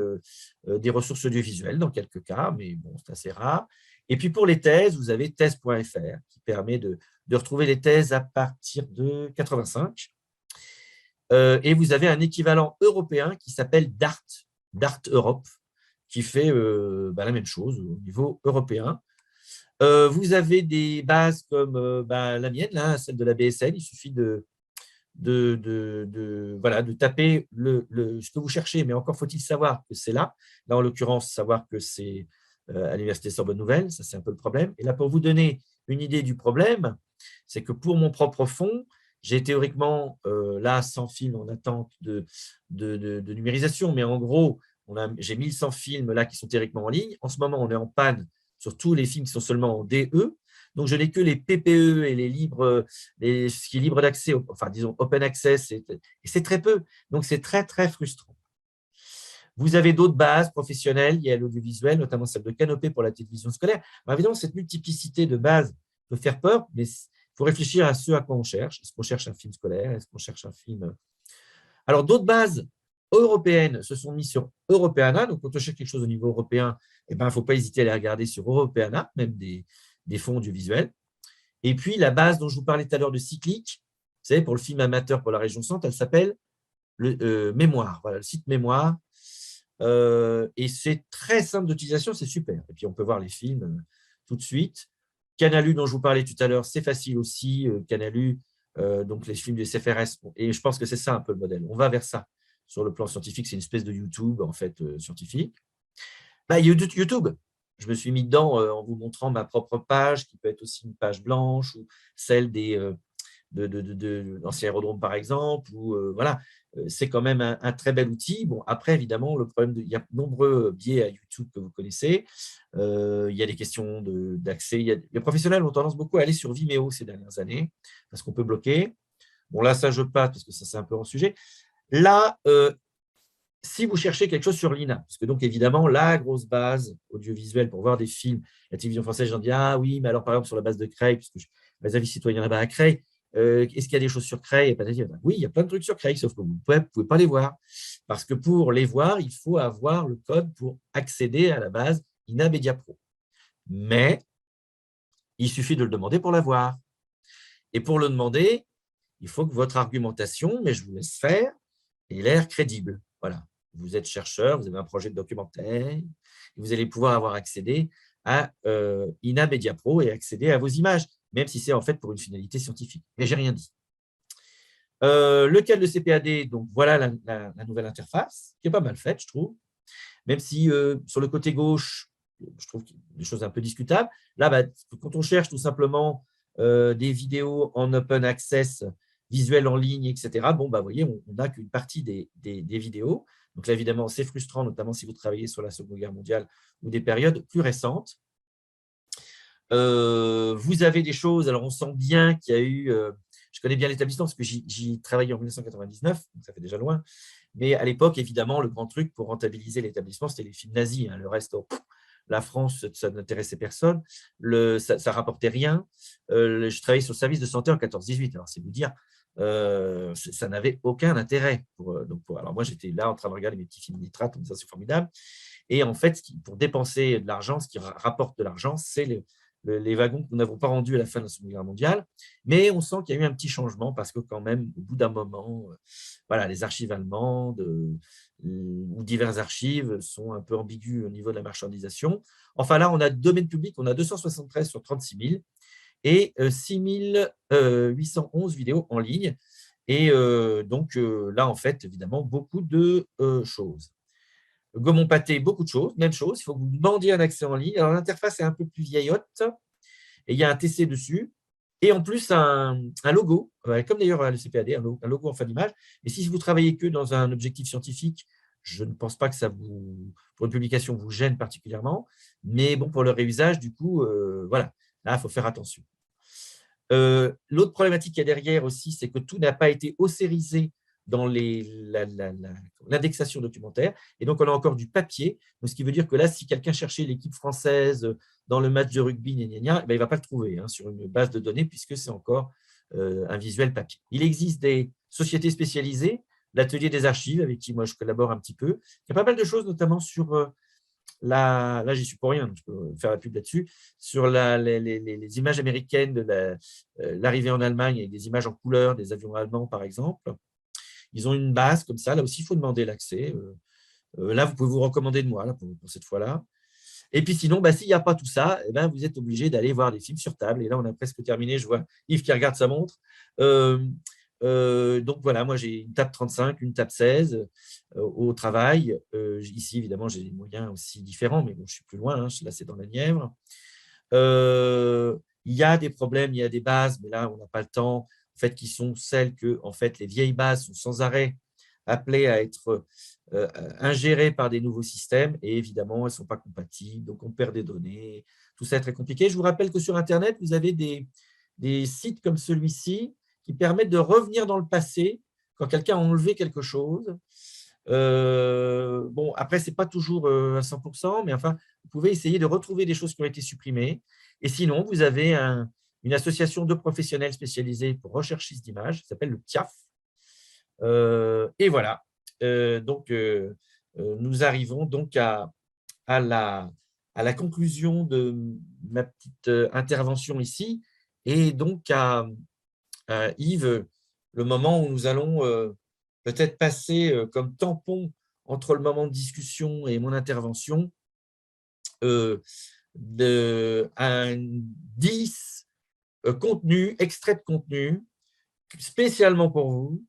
des ressources audiovisuelles dans quelques cas, mais bon, c'est assez rare. Et puis pour les thèses, vous avez thèse.fr qui permet de retrouver les thèses à partir de 85. Et vous avez un équivalent européen qui s'appelle DART, DART Europe, qui fait la même chose au niveau européen. Vous avez des bases comme la mienne, là, celle de la BSN. Il suffit de taper ce que vous cherchez, mais encore faut-il savoir que c'est là. Là, en l'occurrence, savoir que c'est à l'Université Sorbonne Nouvelle, ça c'est un peu le problème. Et là, pour vous donner une idée du problème, c'est que pour mon propre fonds, j'ai théoriquement là 100 films en attente de numérisation, mais en gros, j'ai 1100 films là qui sont théoriquement en ligne. En ce moment, on est en panne sur tous les films qui sont seulement en DE. Donc, je n'ai que les PPE et ce qui est libre d'accès, enfin, disons, open access, et c'est très peu. Donc, c'est très, très frustrant. Vous avez d'autres bases professionnelles, il y a l'audiovisuel, notamment celle de Canopé pour la télévision scolaire. Alors, évidemment, cette multiplicité de bases peut faire peur, mais il faut réfléchir à ce à quoi on cherche. Est-ce qu'on cherche un film scolaire? Est-ce qu'on cherche un film… Alors, d'autres bases européennes se sont mises sur Europeana. Donc, quand on cherche quelque chose au niveau européen, il ne faut pas hésiter à aller regarder sur Europeana, même des fonds audiovisuels. Et puis, la base dont je vous parlais tout à l'heure de Cyclique, vous savez, pour le film amateur pour la région Centre, elle s'appelle Mémoire. Voilà, le site Mémoire. Et c'est très simple d'utilisation, c'est super. Et puis, on peut voir les films tout de suite. Canalu, dont je vous parlais tout à l'heure, c'est facile aussi. Canalu, donc les films du SFRS. Et je pense que c'est ça un peu le modèle. On va vers ça sur le plan scientifique. C'est une espèce de YouTube, en fait, scientifique. YouTube. Je me suis mis dedans en vous montrant ma propre page, qui peut être aussi une page blanche, ou celle de l'ancien aérodrome, par exemple. Voilà, c'est quand même un très bel outil. Bon, après, évidemment, le problème, il y a de nombreux biais à YouTube que vous connaissez. Il y a des questions d'accès. Les professionnels ont tendance beaucoup à aller sur Vimeo ces dernières années, parce qu'on peut bloquer. Bon, là, ça, je passe, parce que ça, c'est un peu en sujet. Là, si vous cherchez quelque chose sur l'INA, parce que donc évidemment, la grosse base audiovisuelle pour voir des films, la télévision française, j'en dis, ah oui, mais alors par exemple sur la base de Creil, puisque les avis citoyens là-bas à Creil, est-ce qu'il y a des choses sur Creil? Oui, il y a plein de trucs sur Creil, sauf que vous ne pouvez pas les voir. Parce que pour les voir, il faut avoir le code pour accéder à la base INA Media Pro. Mais il suffit de le demander pour l'avoir. Et pour le demander, il faut que votre argumentation, mais je vous laisse faire, ait l'air crédible. Voilà. Vous êtes chercheur, vous avez un projet de documentaire, vous allez pouvoir avoir accédé à INA Media Pro et accéder à vos images, même si c'est en fait pour une finalité scientifique. Mais je n'ai rien dit. Le cadre de CPAD, donc voilà la nouvelle interface, qui est pas mal faite, je trouve. Même si sur le côté gauche, je trouve qu'il y a des choses un peu discutables. Là, quand on cherche tout simplement des vidéos en open access, visuels en ligne, etc., bon, vous voyez, on n'a qu'une partie des vidéos. Donc là, évidemment, c'est frustrant, notamment si vous travaillez sur la Seconde Guerre mondiale ou des périodes plus récentes. Vous avez des choses, alors on sent bien qu'il y a eu, je connais bien l'établissement parce que j'y travaillais en 1999, donc ça fait déjà loin, mais à l'époque, évidemment, le grand truc pour rentabiliser l'établissement, c'était les films nazis. Hein. Le reste, la France, ça n'intéressait personne, ça ne rapportait rien. Je travaillais sur le service de santé en 14-18, alors c'est vous dire, ça n'avait aucun intérêt. Alors moi, j'étais là en train de regarder mes petits films nitrates, ça c'est formidable. Et en fait, pour dépenser de l'argent, ce qui rapporte de l'argent, c'est les wagons que nous n'avons pas rendus à la fin de la Seconde Guerre mondiale. Mais on sent qu'il y a eu un petit changement parce que quand même, au bout d'un moment, voilà, les archives allemandes ou diverses archives sont un peu ambiguës au niveau de la marchandisation. Enfin là, on a domaine public, on a 273 sur 36 000 et 6 811 vidéos en ligne. Et donc là, en fait, évidemment, beaucoup de choses. Gaumont Pâté, beaucoup de choses, même chose. Il faut que vous demandiez un accès en ligne. Alors, l'interface est un peu plus vieillotte et il y a un TC dessus. Et en plus, un logo, comme d'ailleurs le CPAD, un logo en fin d'image. Et si vous travaillez que dans un objectif scientifique, je ne pense pas que ça pour une publication, vous gêne particulièrement. Mais bon, pour le réusage, du coup, voilà, là, il faut faire attention. L'autre problématique qu'il y a derrière aussi, c'est que tout n'a pas été ossérisé dans l'indexation documentaire. Et donc, on a encore du papier. Donc, ce qui veut dire que là, si quelqu'un cherchait l'équipe française dans le match de rugby, il ne va pas le trouver sur une base de données puisque c'est encore un visuel papier. Il existe des sociétés spécialisées, l'atelier des archives avec qui moi je collabore un petit peu. Il y a pas mal de choses, notamment sur là, j'y suis pour rien, donc je peux faire la pub là-dessus, sur les images américaines de l'arrivée en Allemagne avec des images en couleur des avions allemands, par exemple. Ils ont une base comme ça. Là aussi, il faut demander l'accès. Là, vous pouvez vous recommander de moi là, pour cette fois-là. Et puis sinon, s'il n'y a pas tout ça, vous êtes obligé d'aller voir des films sur table. Et là, on a presque terminé. Je vois Yves qui regarde sa montre. Donc voilà, moi j'ai une table 35, une table 16 au travail. Ici, évidemment, j'ai des moyens aussi différents, mais bon, je suis plus loin. Là, c'est dans la Nièvre. Il y a des problèmes, il y a des bases, mais là, on n'a pas le temps. En fait, qui sont celles que, en fait, les vieilles bases sont sans arrêt appelées à être ingérées par des nouveaux systèmes et évidemment, elles ne sont pas compatibles, donc on perd des données. Tout ça est très compliqué. Je vous rappelle que sur Internet, vous avez des sites comme celui-ci qui permettent de revenir dans le passé quand quelqu'un a enlevé quelque chose. Bon, après, ce n'est pas toujours à 100%, mais enfin, vous pouvez essayer de retrouver des choses qui ont été supprimées. Et sinon, vous avez une association de professionnels spécialisés pour recherchistes d'images, qui s'appelle le PIAF. Et voilà. Donc, nous arrivons donc à la conclusion de ma petite intervention ici. Et donc, à Yves, le moment où nous allons peut-être passer comme tampon entre le moment de discussion et mon intervention, un 10 contenus, extraits de contenu, spécialement pour vous,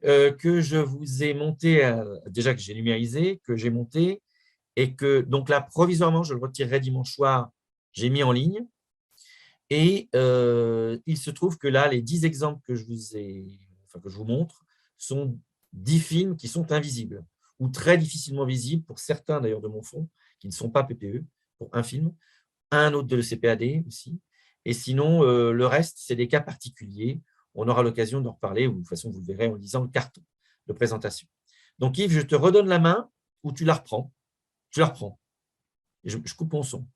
que je vous ai monté, déjà que j'ai numérisé, que j'ai monté, et que donc là, provisoirement, je le retirerai dimanche soir, j'ai mis en ligne. Et il se trouve que là, les 10 exemples que je vous montre sont 10 films qui sont invisibles ou très difficilement visibles pour certains d'ailleurs de mon fonds qui ne sont pas PPE, pour un film, un autre de l'ECPAD aussi. Et sinon, le reste, c'est des cas particuliers. On aura l'occasion d'en reparler, ou de toute façon, vous le verrez en lisant le carton de présentation. Donc Yves, je te redonne la main ou tu la reprends. Tu la reprends. Et je coupe mon son.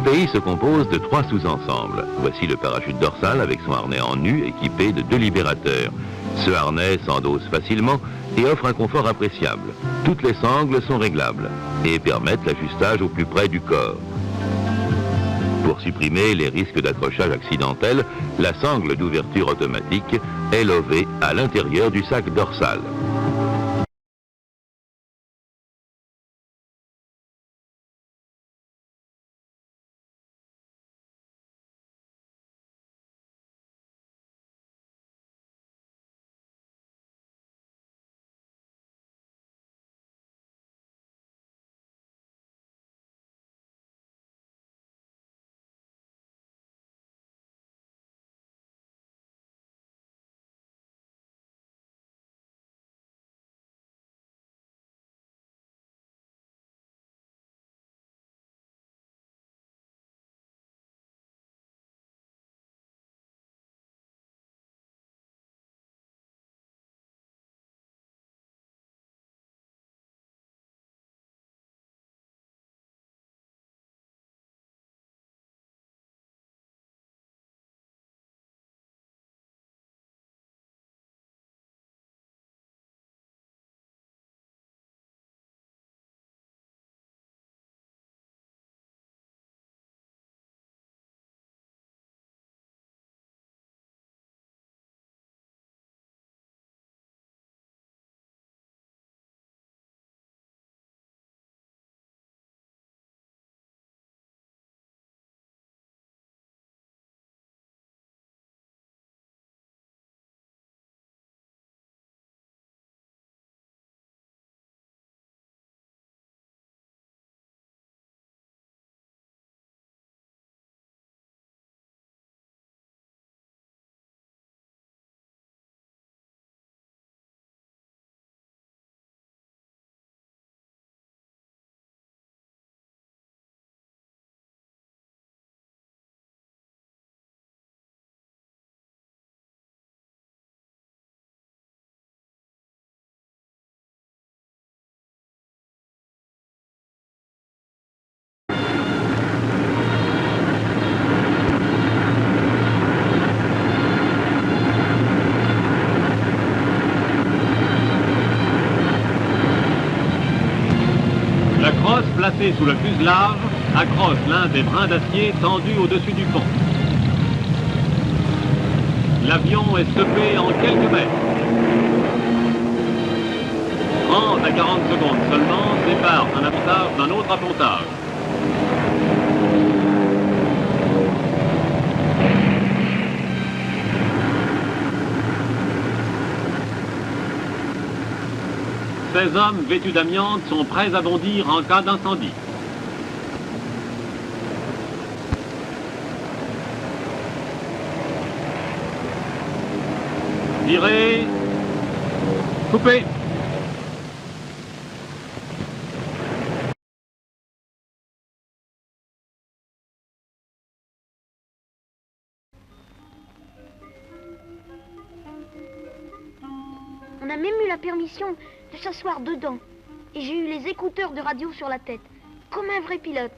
l'API se compose de 3 sous-ensembles. Voici le parachute dorsal avec son harnais en nu équipé de 2 libérateurs. Ce harnais s'endosse facilement et offre un confort appréciable. Toutes les sangles sont réglables et permettent l'ajustage au plus près du corps. Pour supprimer les risques d'accrochage accidentel, la sangle d'ouverture automatique est levée à l'intérieur du sac dorsal. La crosse placée sous le fuselage accroche l'un des brins d'acier tendus au-dessus du pont. L'avion est stoppé en quelques mètres. 30 à 40 secondes seulement séparent un appontage d'un autre appontage. Ces hommes vêtus d'amiante sont prêts à bondir en cas d'incendie. Tirez. Coupez. On a même eu la permission de s'asseoir dedans. Et j'ai eu les écouteurs de radio sur la tête, comme un vrai pilote.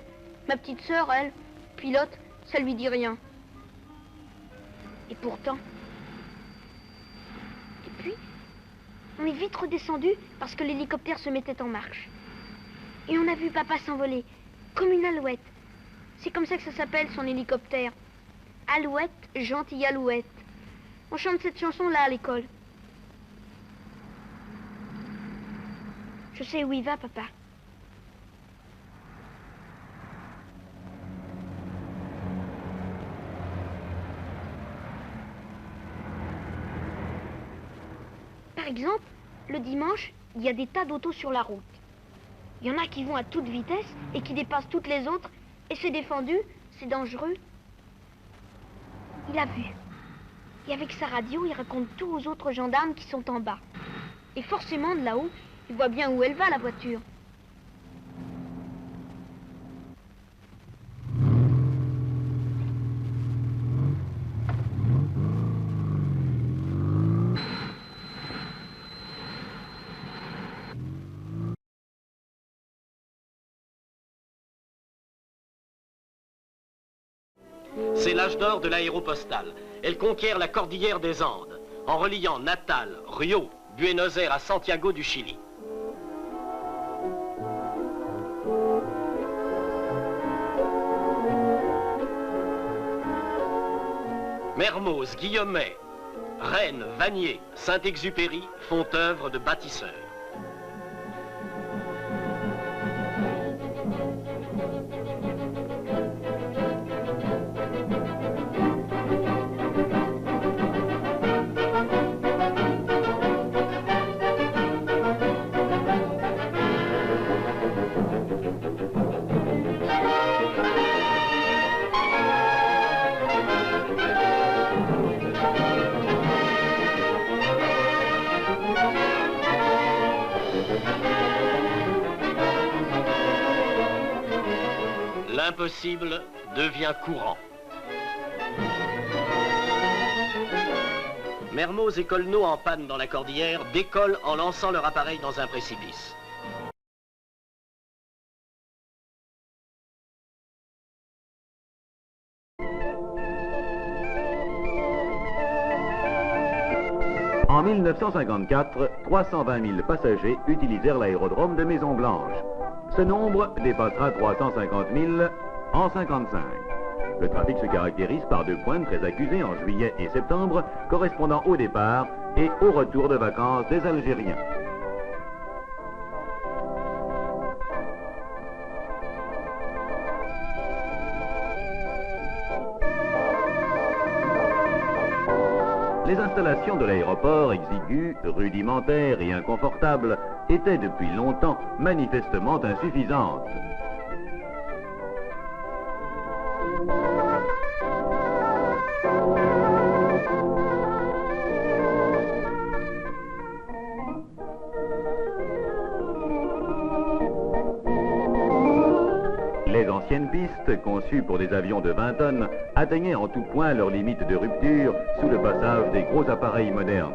Ma petite sœur, elle, pilote, ça lui dit rien. Et pourtant... Et puis, on est vite redescendu parce que l'hélicoptère se mettait en marche. Et on a vu papa s'envoler, comme une alouette. C'est comme ça que ça s'appelle, son hélicoptère. Alouette, gentille alouette. On chante cette chanson-là à l'école. Je sais où il va, papa. Par exemple, le dimanche, il y a des tas d'autos sur la route. Il y en a qui vont à toute vitesse et qui dépassent toutes les autres. Et c'est défendu, c'est dangereux. Il a vu. Et avec sa radio, il raconte tout aux autres gendarmes qui sont en bas. Et forcément, de là-haut, il voit bien où elle va, la voiture. C'est l'âge d'or de l'aéropostale. Elle conquiert la cordillère des Andes, en reliant Natal, Rio, Buenos Aires à Santiago du Chili. Mermoz, Guillaumet, Rennes, Vanier, Saint-Exupéry font œuvre de bâtisseurs. L'impossible devient courant. Mermoz et Colneau en panne dans la cordillère décollent en lançant leur appareil dans un précipice. En 1954, 320 000 passagers utilisèrent l'aérodrome de Maison-Blanche. Ce nombre dépassera 350 000 en 1955. Le trafic se caractérise par deux pointes très accusées en juillet et septembre, correspondant au départ et au retour de vacances des Algériens. Les installations de l'aéroport, exiguës, rudimentaires et inconfortables, étaient depuis longtemps manifestement insuffisantes. Les anciennes pistes, conçues pour des avions de 20 tonnes, atteignaient en tout point leurs limites de rupture sous le passage des gros appareils modernes.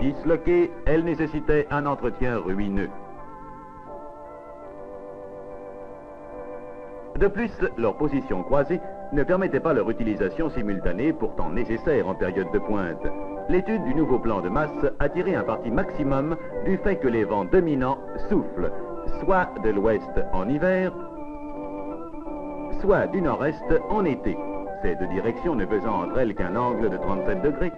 Disloquées, elles nécessitaient un entretien ruineux. De plus, leur position croisée ne permettait pas leur utilisation simultanée, pourtant nécessaire en période de pointe. L'étude du nouveau plan de masse a tiré un parti maximum du fait que les vents dominants soufflent, soit de l'ouest en hiver, soit du nord-est en été. Ces deux directions ne faisant entre elles qu'un angle de 37 degrés.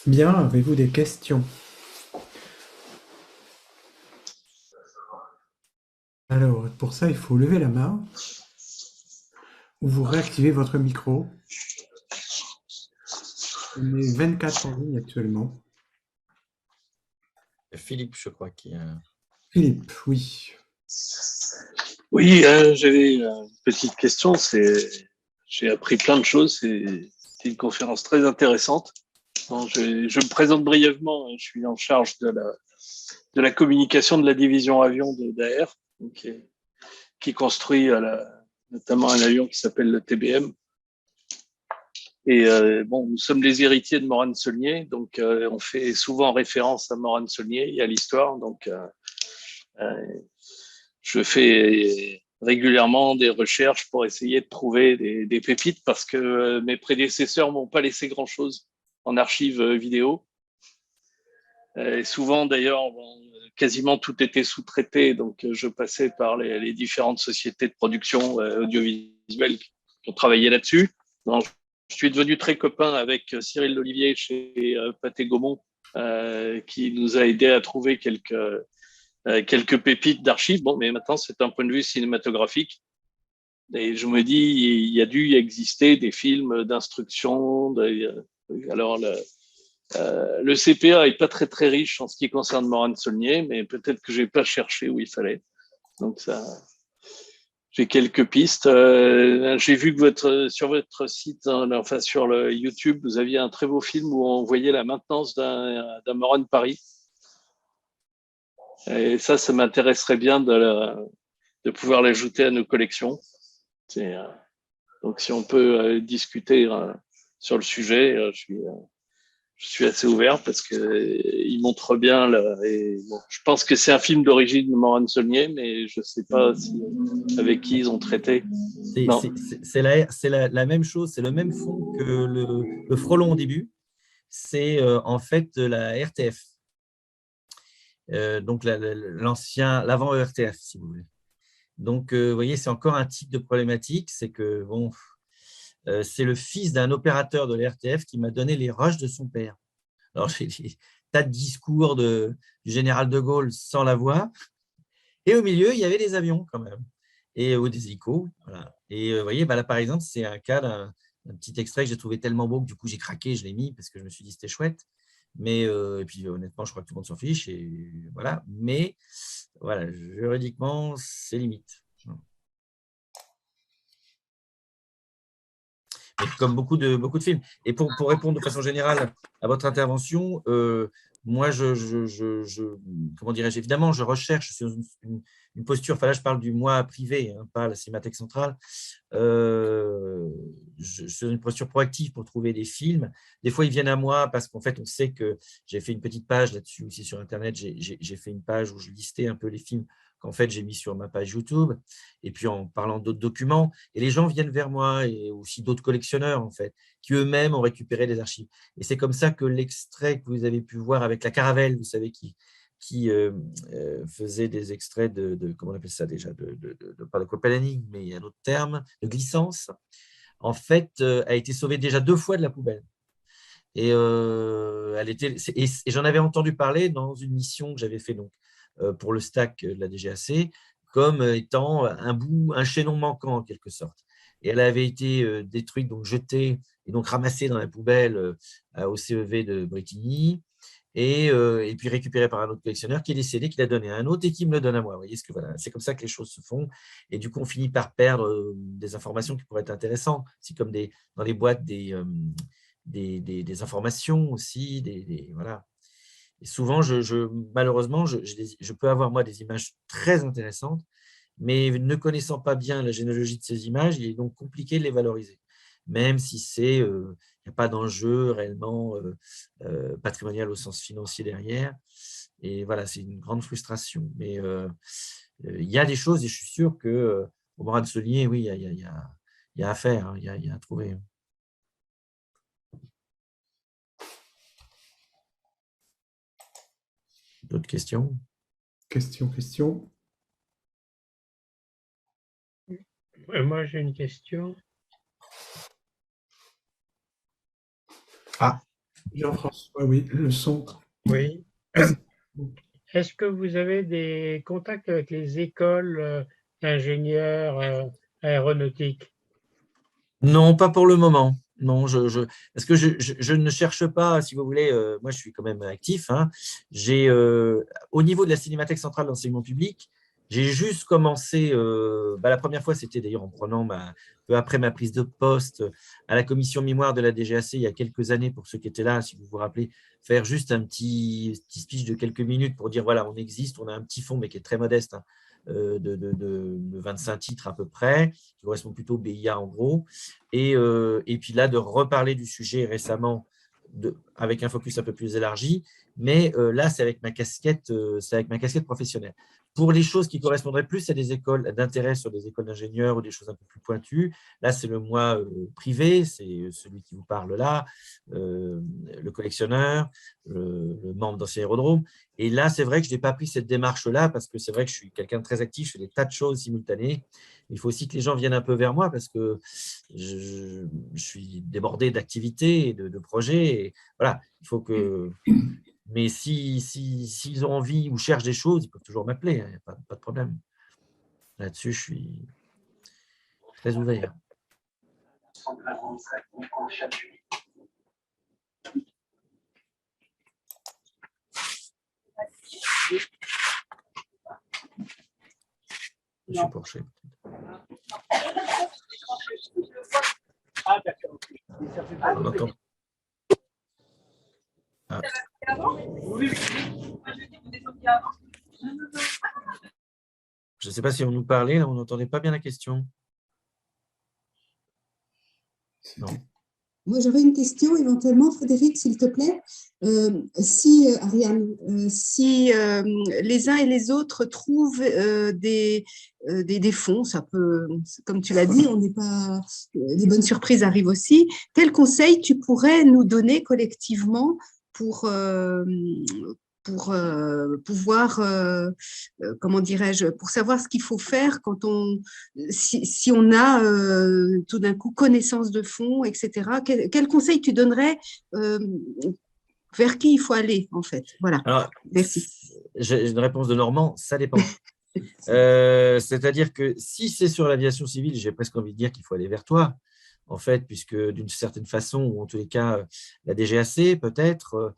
Bien, avez-vous des questions? Alors, pour ça, il faut lever la main ou vous réactivez votre micro. On est 24 en ligne actuellement. Philippe, je crois qu'il y a... Philippe, oui. Oui, j'avais une petite question. J'ai appris plein de choses. C'était une conférence très intéressante. Bon, je me présente brièvement. Je suis en charge de la communication de la division avion de Daher, qui construit notamment un avion qui s'appelle le TBM. Et bon, nous sommes les héritiers de Morane-Saulnier, donc on fait souvent référence à Morane-Saulnier et à l'histoire. Donc, je fais régulièrement des recherches pour essayer de trouver des pépites parce que mes prédécesseurs m'ont pas laissé grand-chose en archives vidéo. Et souvent, d'ailleurs, quasiment tout était sous-traité, donc je passais par les différentes sociétés de production audiovisuelle qui ont travaillé là-dessus. Je suis devenu très copain avec Cyril Lolivier chez Pathé Gaumont, qui nous a aidé à trouver quelques pépites d'archives. Bon, mais maintenant, c'est un point de vue cinématographique. Et je me dis, il y a dû exister des films d'instruction. Alors, le CPA est pas très très riche en ce qui concerne Morane-Saulnier, mais peut-être que j'ai pas cherché où il fallait. Donc ça, j'ai quelques pistes. J'ai vu que sur votre site, enfin sur le YouTube, vous aviez un très beau film où on voyait la maintenance d'un Morane Paris. Et ça m'intéresserait bien de pouvoir l'ajouter à nos collections. Donc si on peut discuter sur le sujet, je suis assez ouvert parce qu'il montre bien. Je pense que c'est un film d'origine de Morane-Saulnier, mais je ne sais pas avec qui ils ont traité. C'est la même chose, c'est le même fond que le frelon au début. C'est en fait la RTF. Donc l'avant ERTF, si vous voulez. Donc, vous voyez, c'est encore un type de problématique, c'est que bon, c'est le fils d'un opérateur de l'RTF qui m'a donné les rushs de son père. Alors, j'ai des tas de discours du général de Gaulle sans la voix, et au milieu, il y avait des avions quand même, ou des hélicos. Voilà. Et vous voyez, là, par exemple, c'est un cas d'un petit extrait que j'ai trouvé tellement beau que du coup, j'ai craqué, je l'ai mis parce que je me suis dit c'était chouette. Mais, et puis honnêtement, je crois que tout le monde s'en fiche. Et voilà. Mais voilà, juridiquement, c'est limite. Mais comme beaucoup de films. Et pour répondre de façon générale à votre intervention, moi, comment dirais-je, évidemment, je recherche sur une posture, enfin là, je parle du moi privé, hein, pas la Cinémathèque centrale, sur une posture proactive pour trouver des films. Des fois, ils viennent à moi parce qu'en fait, on sait que j'ai fait une petite page là-dessus aussi sur Internet. J'ai fait une page où je listais un peu les films qu'en fait, j'ai mis sur ma page YouTube, et puis en parlant d'autres documents. Et les gens viennent vers moi, et aussi d'autres collectionneurs, en fait, qui eux-mêmes ont récupéré des archives. Et c'est comme ça que l'extrait que vous avez pu voir avec la Caravelle, vous savez, qui faisait des extraits comment on appelle ça déjà, pas de copalaning, mais il y a un autre terme, de glissance, en fait, a été sauvée déjà 2 fois de la poubelle. Et, et j'en avais entendu parler dans une mission que j'avais fait donc, pour le stack de la DGAC, comme étant un chaînon manquant en quelque sorte. Et elle avait été détruite, donc jetée et donc ramassée dans la poubelle au CEV de Bretigny, et puis récupérée par un autre collectionneur qui est décédé, qui l'a donné à un autre et qui me le donne à moi. Vous voyez, voilà, c'est comme ça que les choses se font. Et du coup, on finit par perdre des informations qui pourraient être intéressantes. C'est comme dans les boîtes des informations aussi, voilà. Et souvent, malheureusement, je peux avoir, moi, des images très intéressantes, mais ne connaissant pas bien la généalogie de ces images, il est donc compliqué de les valoriser, même si il n'y a pas d'enjeu réellement patrimonial au sens financier derrière. Et voilà, c'est une grande frustration. Mais il y a des choses, et je suis sûr qu'au Morane-Saulnier, oui, il y a à faire, hein, il y a à trouver. D'autres questions? Question. Moi, j'ai une question. Ah. Jean-François, oui, le son. Oui. Est-ce que vous avez des contacts avec les écoles d'ingénieurs aéronautiques? Non, pas pour le moment. Non, parce que je ne cherche pas, si vous voulez, moi je suis quand même actif. Hein. Au niveau de la Cinémathèque centrale d'enseignement public, j'ai juste commencé, la première fois, c'était d'ailleurs en prenant peu après ma prise de poste à la commission mémoire de la DGAC il y a quelques années, pour ceux qui étaient là, si vous vous rappelez, faire juste un petit speech de quelques minutes pour dire, voilà, on existe, on a un petit fonds, mais qui est très modeste, hein, de 25 titres à peu près, qui correspond plutôt au BIA en gros. Et puis là, de reparler du sujet récemment avec un focus un peu plus élargi, mais là, c'est avec ma casquette professionnelle. Pour les choses qui correspondraient plus à des écoles d'intérêt sur des écoles d'ingénieurs ou des choses un peu plus pointues, là, c'est le moi privé, c'est celui qui vous parle là, le collectionneur, le membre d'Ancien Aérodrome. Et là, c'est vrai que je n'ai pas pris cette démarche-là parce que c'est vrai que je suis quelqu'un de très actif, je fais des tas de choses simultanées. Il faut aussi que les gens viennent un peu vers moi parce que je suis débordé d'activités et de projets. Et voilà, il faut que… Mais s'ils ont envie ou cherchent des choses, ils peuvent toujours m'appeler, il n'y a pas de problème. Là-dessus, je suis très ouvert. Monsieur Porcher. On entend. Ah. Je ne sais pas si on nous parlait, là, on n'entendait pas bien la question. Non. Moi, j'aurais une question éventuellement, Frédéric, s'il te plaît. Ariane, si les uns et les autres trouvent des fonds, ça peut, comme tu l'as dit, on n'est pas, les bonnes surprises arrivent aussi. Quel conseil tu pourrais nous donner collectivement pour pouvoir, comment dirais-je, pour savoir ce qu'il faut faire quand si on a tout d'un coup connaissance de fonds, etc. Quel conseil tu donnerais vers qui il faut aller, en fait? Voilà. Alors, merci. J'ai une réponse de Normand, ça dépend. C'est-à-dire que si c'est sur l'aviation civile, j'ai presque envie de dire qu'il faut aller vers toi, en fait, puisque d'une certaine façon, ou en tous les cas, la DGAC peut-être,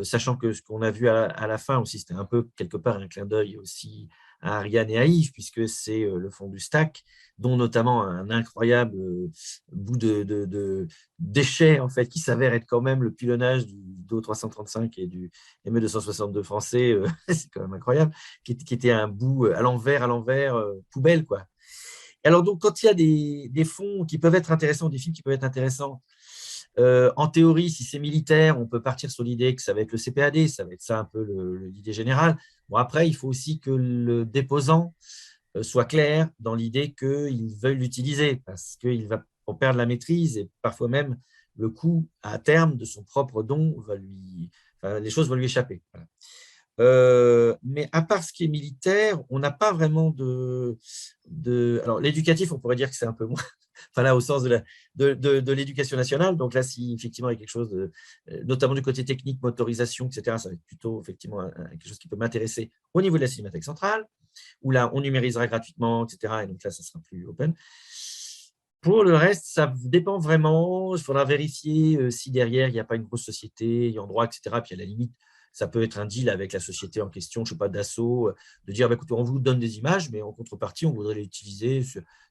sachant que ce qu'on a vu à la fin aussi, c'était un peu quelque part un clin d'œil aussi à Ariane et à Yves, puisque c'est le fond du stack, dont notamment un incroyable bout de déchets, en fait, qui s'avère être quand même le pilonnage du Do 335 et du ME 262 français, c'est quand même incroyable, qui était un bout à l'envers, poubelle, quoi. Alors, donc, quand il y a des fonds qui peuvent être intéressants, des films qui peuvent être intéressants, en théorie, si c'est militaire, on peut partir sur l'idée que ça va être le CPAD, ça va être ça un peu l'idée générale. Bon, après, il faut aussi que le déposant soit clair dans l'idée qu'il veuille l'utiliser parce qu'il va en perdre la maîtrise et parfois même le coût à terme de son propre don, les choses vont lui échapper. Voilà. Mais à part ce qui est militaire, on n'a pas vraiment alors, l'éducatif, on pourrait dire que c'est un peu moins, enfin là, au sens de l'éducation nationale. Donc là, si effectivement il y a quelque chose, notamment du côté technique, motorisation, etc., ça va être plutôt effectivement quelque chose qui peut m'intéresser au niveau de la Cinémathèque centrale, où là, on numérisera gratuitement, etc. Et donc là, ça sera plus open. Pour le reste, ça dépend vraiment. Il faudra vérifier si derrière, il n'y a pas une grosse société, ayant droit, etc. Puis à la limite, ça peut être un deal avec la société en question, je ne sais pas, Dassault, de dire, écoutez, on vous donne des images, mais en contrepartie, on voudrait les utiliser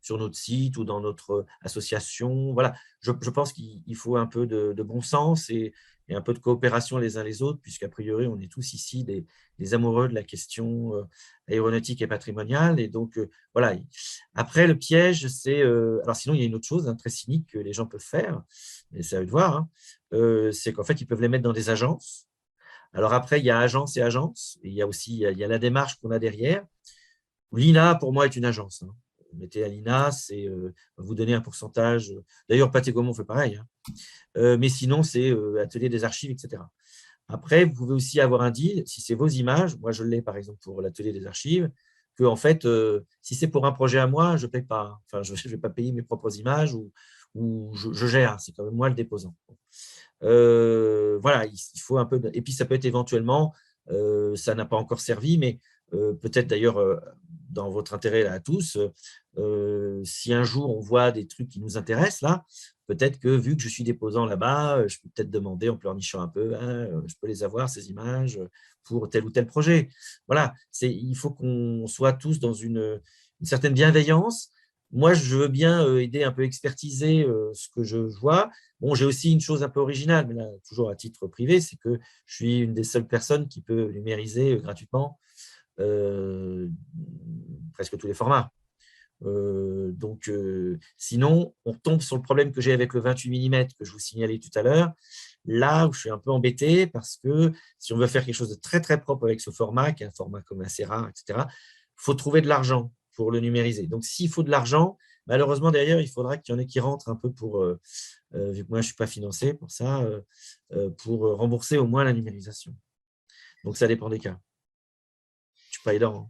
sur notre site ou dans notre association. Voilà, je pense qu'il faut un peu de bon sens et un peu de coopération les uns les autres, puisqu'a priori, on est tous ici des amoureux de la question aéronautique et patrimoniale. Et donc, voilà. Après, le piège, c'est… alors sinon, il y a une autre chose très cynique que les gens peuvent faire, et c'est à eux de voir, c'est qu'en fait, ils peuvent les mettre dans des agences. Alors après, il y a agence et agence, et il y a aussi la démarche qu'on a derrière. L'INA, pour moi, est une agence. Vous mettez à l'INA, c'est vous donner un pourcentage. D'ailleurs, Pathé Gaumont fait pareil. Mais sinon, c'est atelier des archives, etc. Après, vous pouvez aussi avoir un deal, si c'est vos images, moi je l'ai par exemple pour l'atelier des archives, que en fait, si c'est pour un projet à moi, je ne paye pas. Enfin, je ne vais pas payer mes propres images ou je gère, c'est quand même moi le déposant. Voilà, il faut un peu… Et puis, ça peut être éventuellement, ça n'a pas encore servi, mais peut-être d'ailleurs, dans votre intérêt là, à tous, si un jour on voit des trucs qui nous intéressent, là, peut-être que vu que je suis déposant là-bas, je peux peut-être demander en pleurnichant un peu, je peux les avoir, ces images, pour tel ou tel projet. Voilà, il faut qu'on soit tous dans une certaine bienveillance. Moi, je veux bien aider un peu expertiser ce que je vois. Bon, j'ai aussi une chose un peu originale, mais là, toujours à titre privé, c'est que je suis une des seules personnes qui peut numériser gratuitement presque tous les formats. Sinon, on tombe sur le problème que j'ai avec le 28 mm que je vous signalais tout à l'heure, là où je suis un peu embêté parce que si on veut faire quelque chose de très très propre avec ce format, qui est un format comme un Serra, etc., il faut trouver de l'argent pour le numériser. Donc, s'il faut de l'argent, malheureusement, derrière, il faudra qu'il y en ait qui rentrent un peu pour, vu que moi, je ne suis pas financé pour ça, pour rembourser au moins la numérisation. Donc, ça dépend des cas. Je ne suis pas aidant. Hein.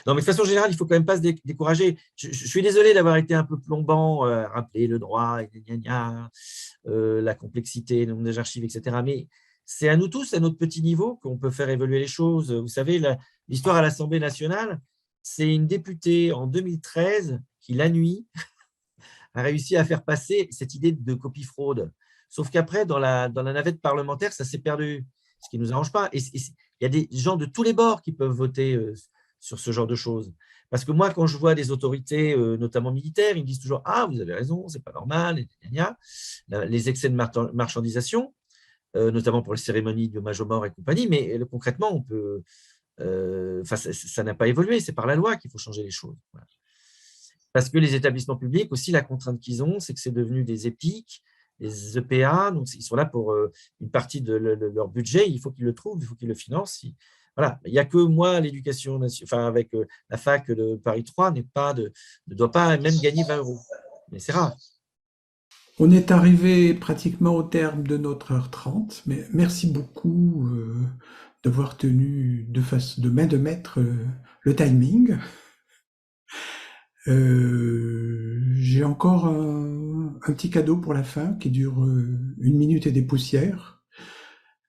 Non, mais de façon générale, il ne faut quand même pas se décourager. Je suis désolé d'avoir été un peu plombant, rappeler le droit, la complexité, le nombre des archives, etc. Mais c'est à nous tous, à notre petit niveau, qu'on peut faire évoluer les choses. Vous savez, l'histoire à l'Assemblée nationale, c'est une députée en 2013 qui, la nuit, a réussi à faire passer cette idée de copie fraude. Sauf qu'après, dans la navette parlementaire, ça s'est perdu, ce qui ne nous arrange pas. Et il y a des gens de tous les bords qui peuvent voter sur ce genre de choses. Parce que moi, quand je vois des autorités, notamment militaires, ils me disent toujours « Ah, vous avez raison, c'est pas normal. » Les excès de marchandisation, notamment pour les cérémonies de hommage aux morts et compagnie, mais concrètement, on peut, ça n'a pas évolué. C'est par la loi qu'il faut changer les choses. Voilà. Parce que les établissements publics, aussi, la contrainte qu'ils ont, c'est que c'est devenu des EPIC, des EPA, donc ils sont là pour une partie de leur budget, il faut qu'ils le trouvent, il faut qu'ils le financent. Voilà. Il n'y a que moi, l'éducation, avec la fac de Paris 3, ne doit pas même gagner 20 €. Mais c'est rare. On est arrivé pratiquement au terme de notre heure 30, mais merci beaucoup d'avoir tenu de main de maître le timing. J'ai encore un petit cadeau pour la fin qui dure 1 minute et des poussières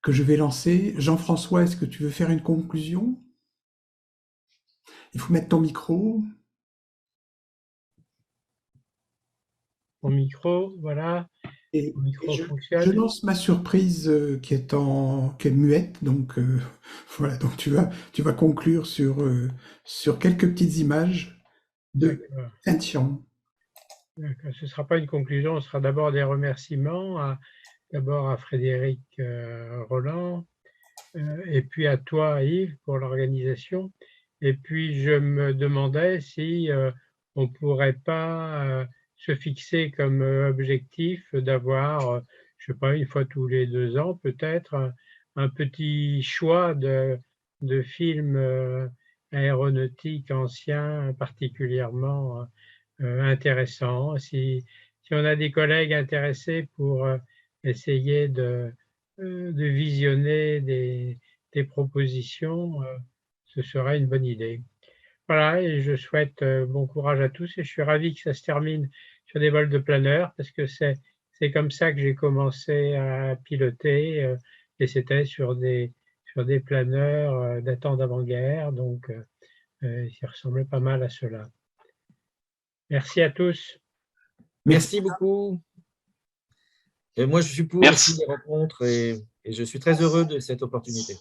que je vais lancer. Jean-François, est-ce que tu veux faire une conclusion? Il faut mettre ton micro. Mon micro, voilà. Et Mon micro fonctionne. je lance ma surprise qui est muette, donc voilà. Donc tu vas conclure sur quelques petites images de Saint-Jean. Ce ne sera pas une conclusion, ce sera d'abord des remerciements, d'abord à Frédéric Roland, et puis à toi Yves pour l'organisation. Et puis je me demandais si on ne pourrait pas se fixer comme objectif d'avoir, je ne sais pas, une fois tous les 2 ans peut-être, un petit choix de films aéronautiques anciens particulièrement intéressants. Si on a des collègues intéressés pour essayer de visionner des propositions, ce serait une bonne idée. Voilà, et je souhaite bon courage à tous et je suis ravi que ça se termine sur des vols de planeur parce que c'est comme ça que j'ai commencé à piloter et c'était sur des planeurs datant d'avant-guerre, donc ça ressemblait pas mal à cela. Merci à tous. Merci beaucoup. Et moi, je suis pour aussi les rencontres et je suis très heureux de cette opportunité.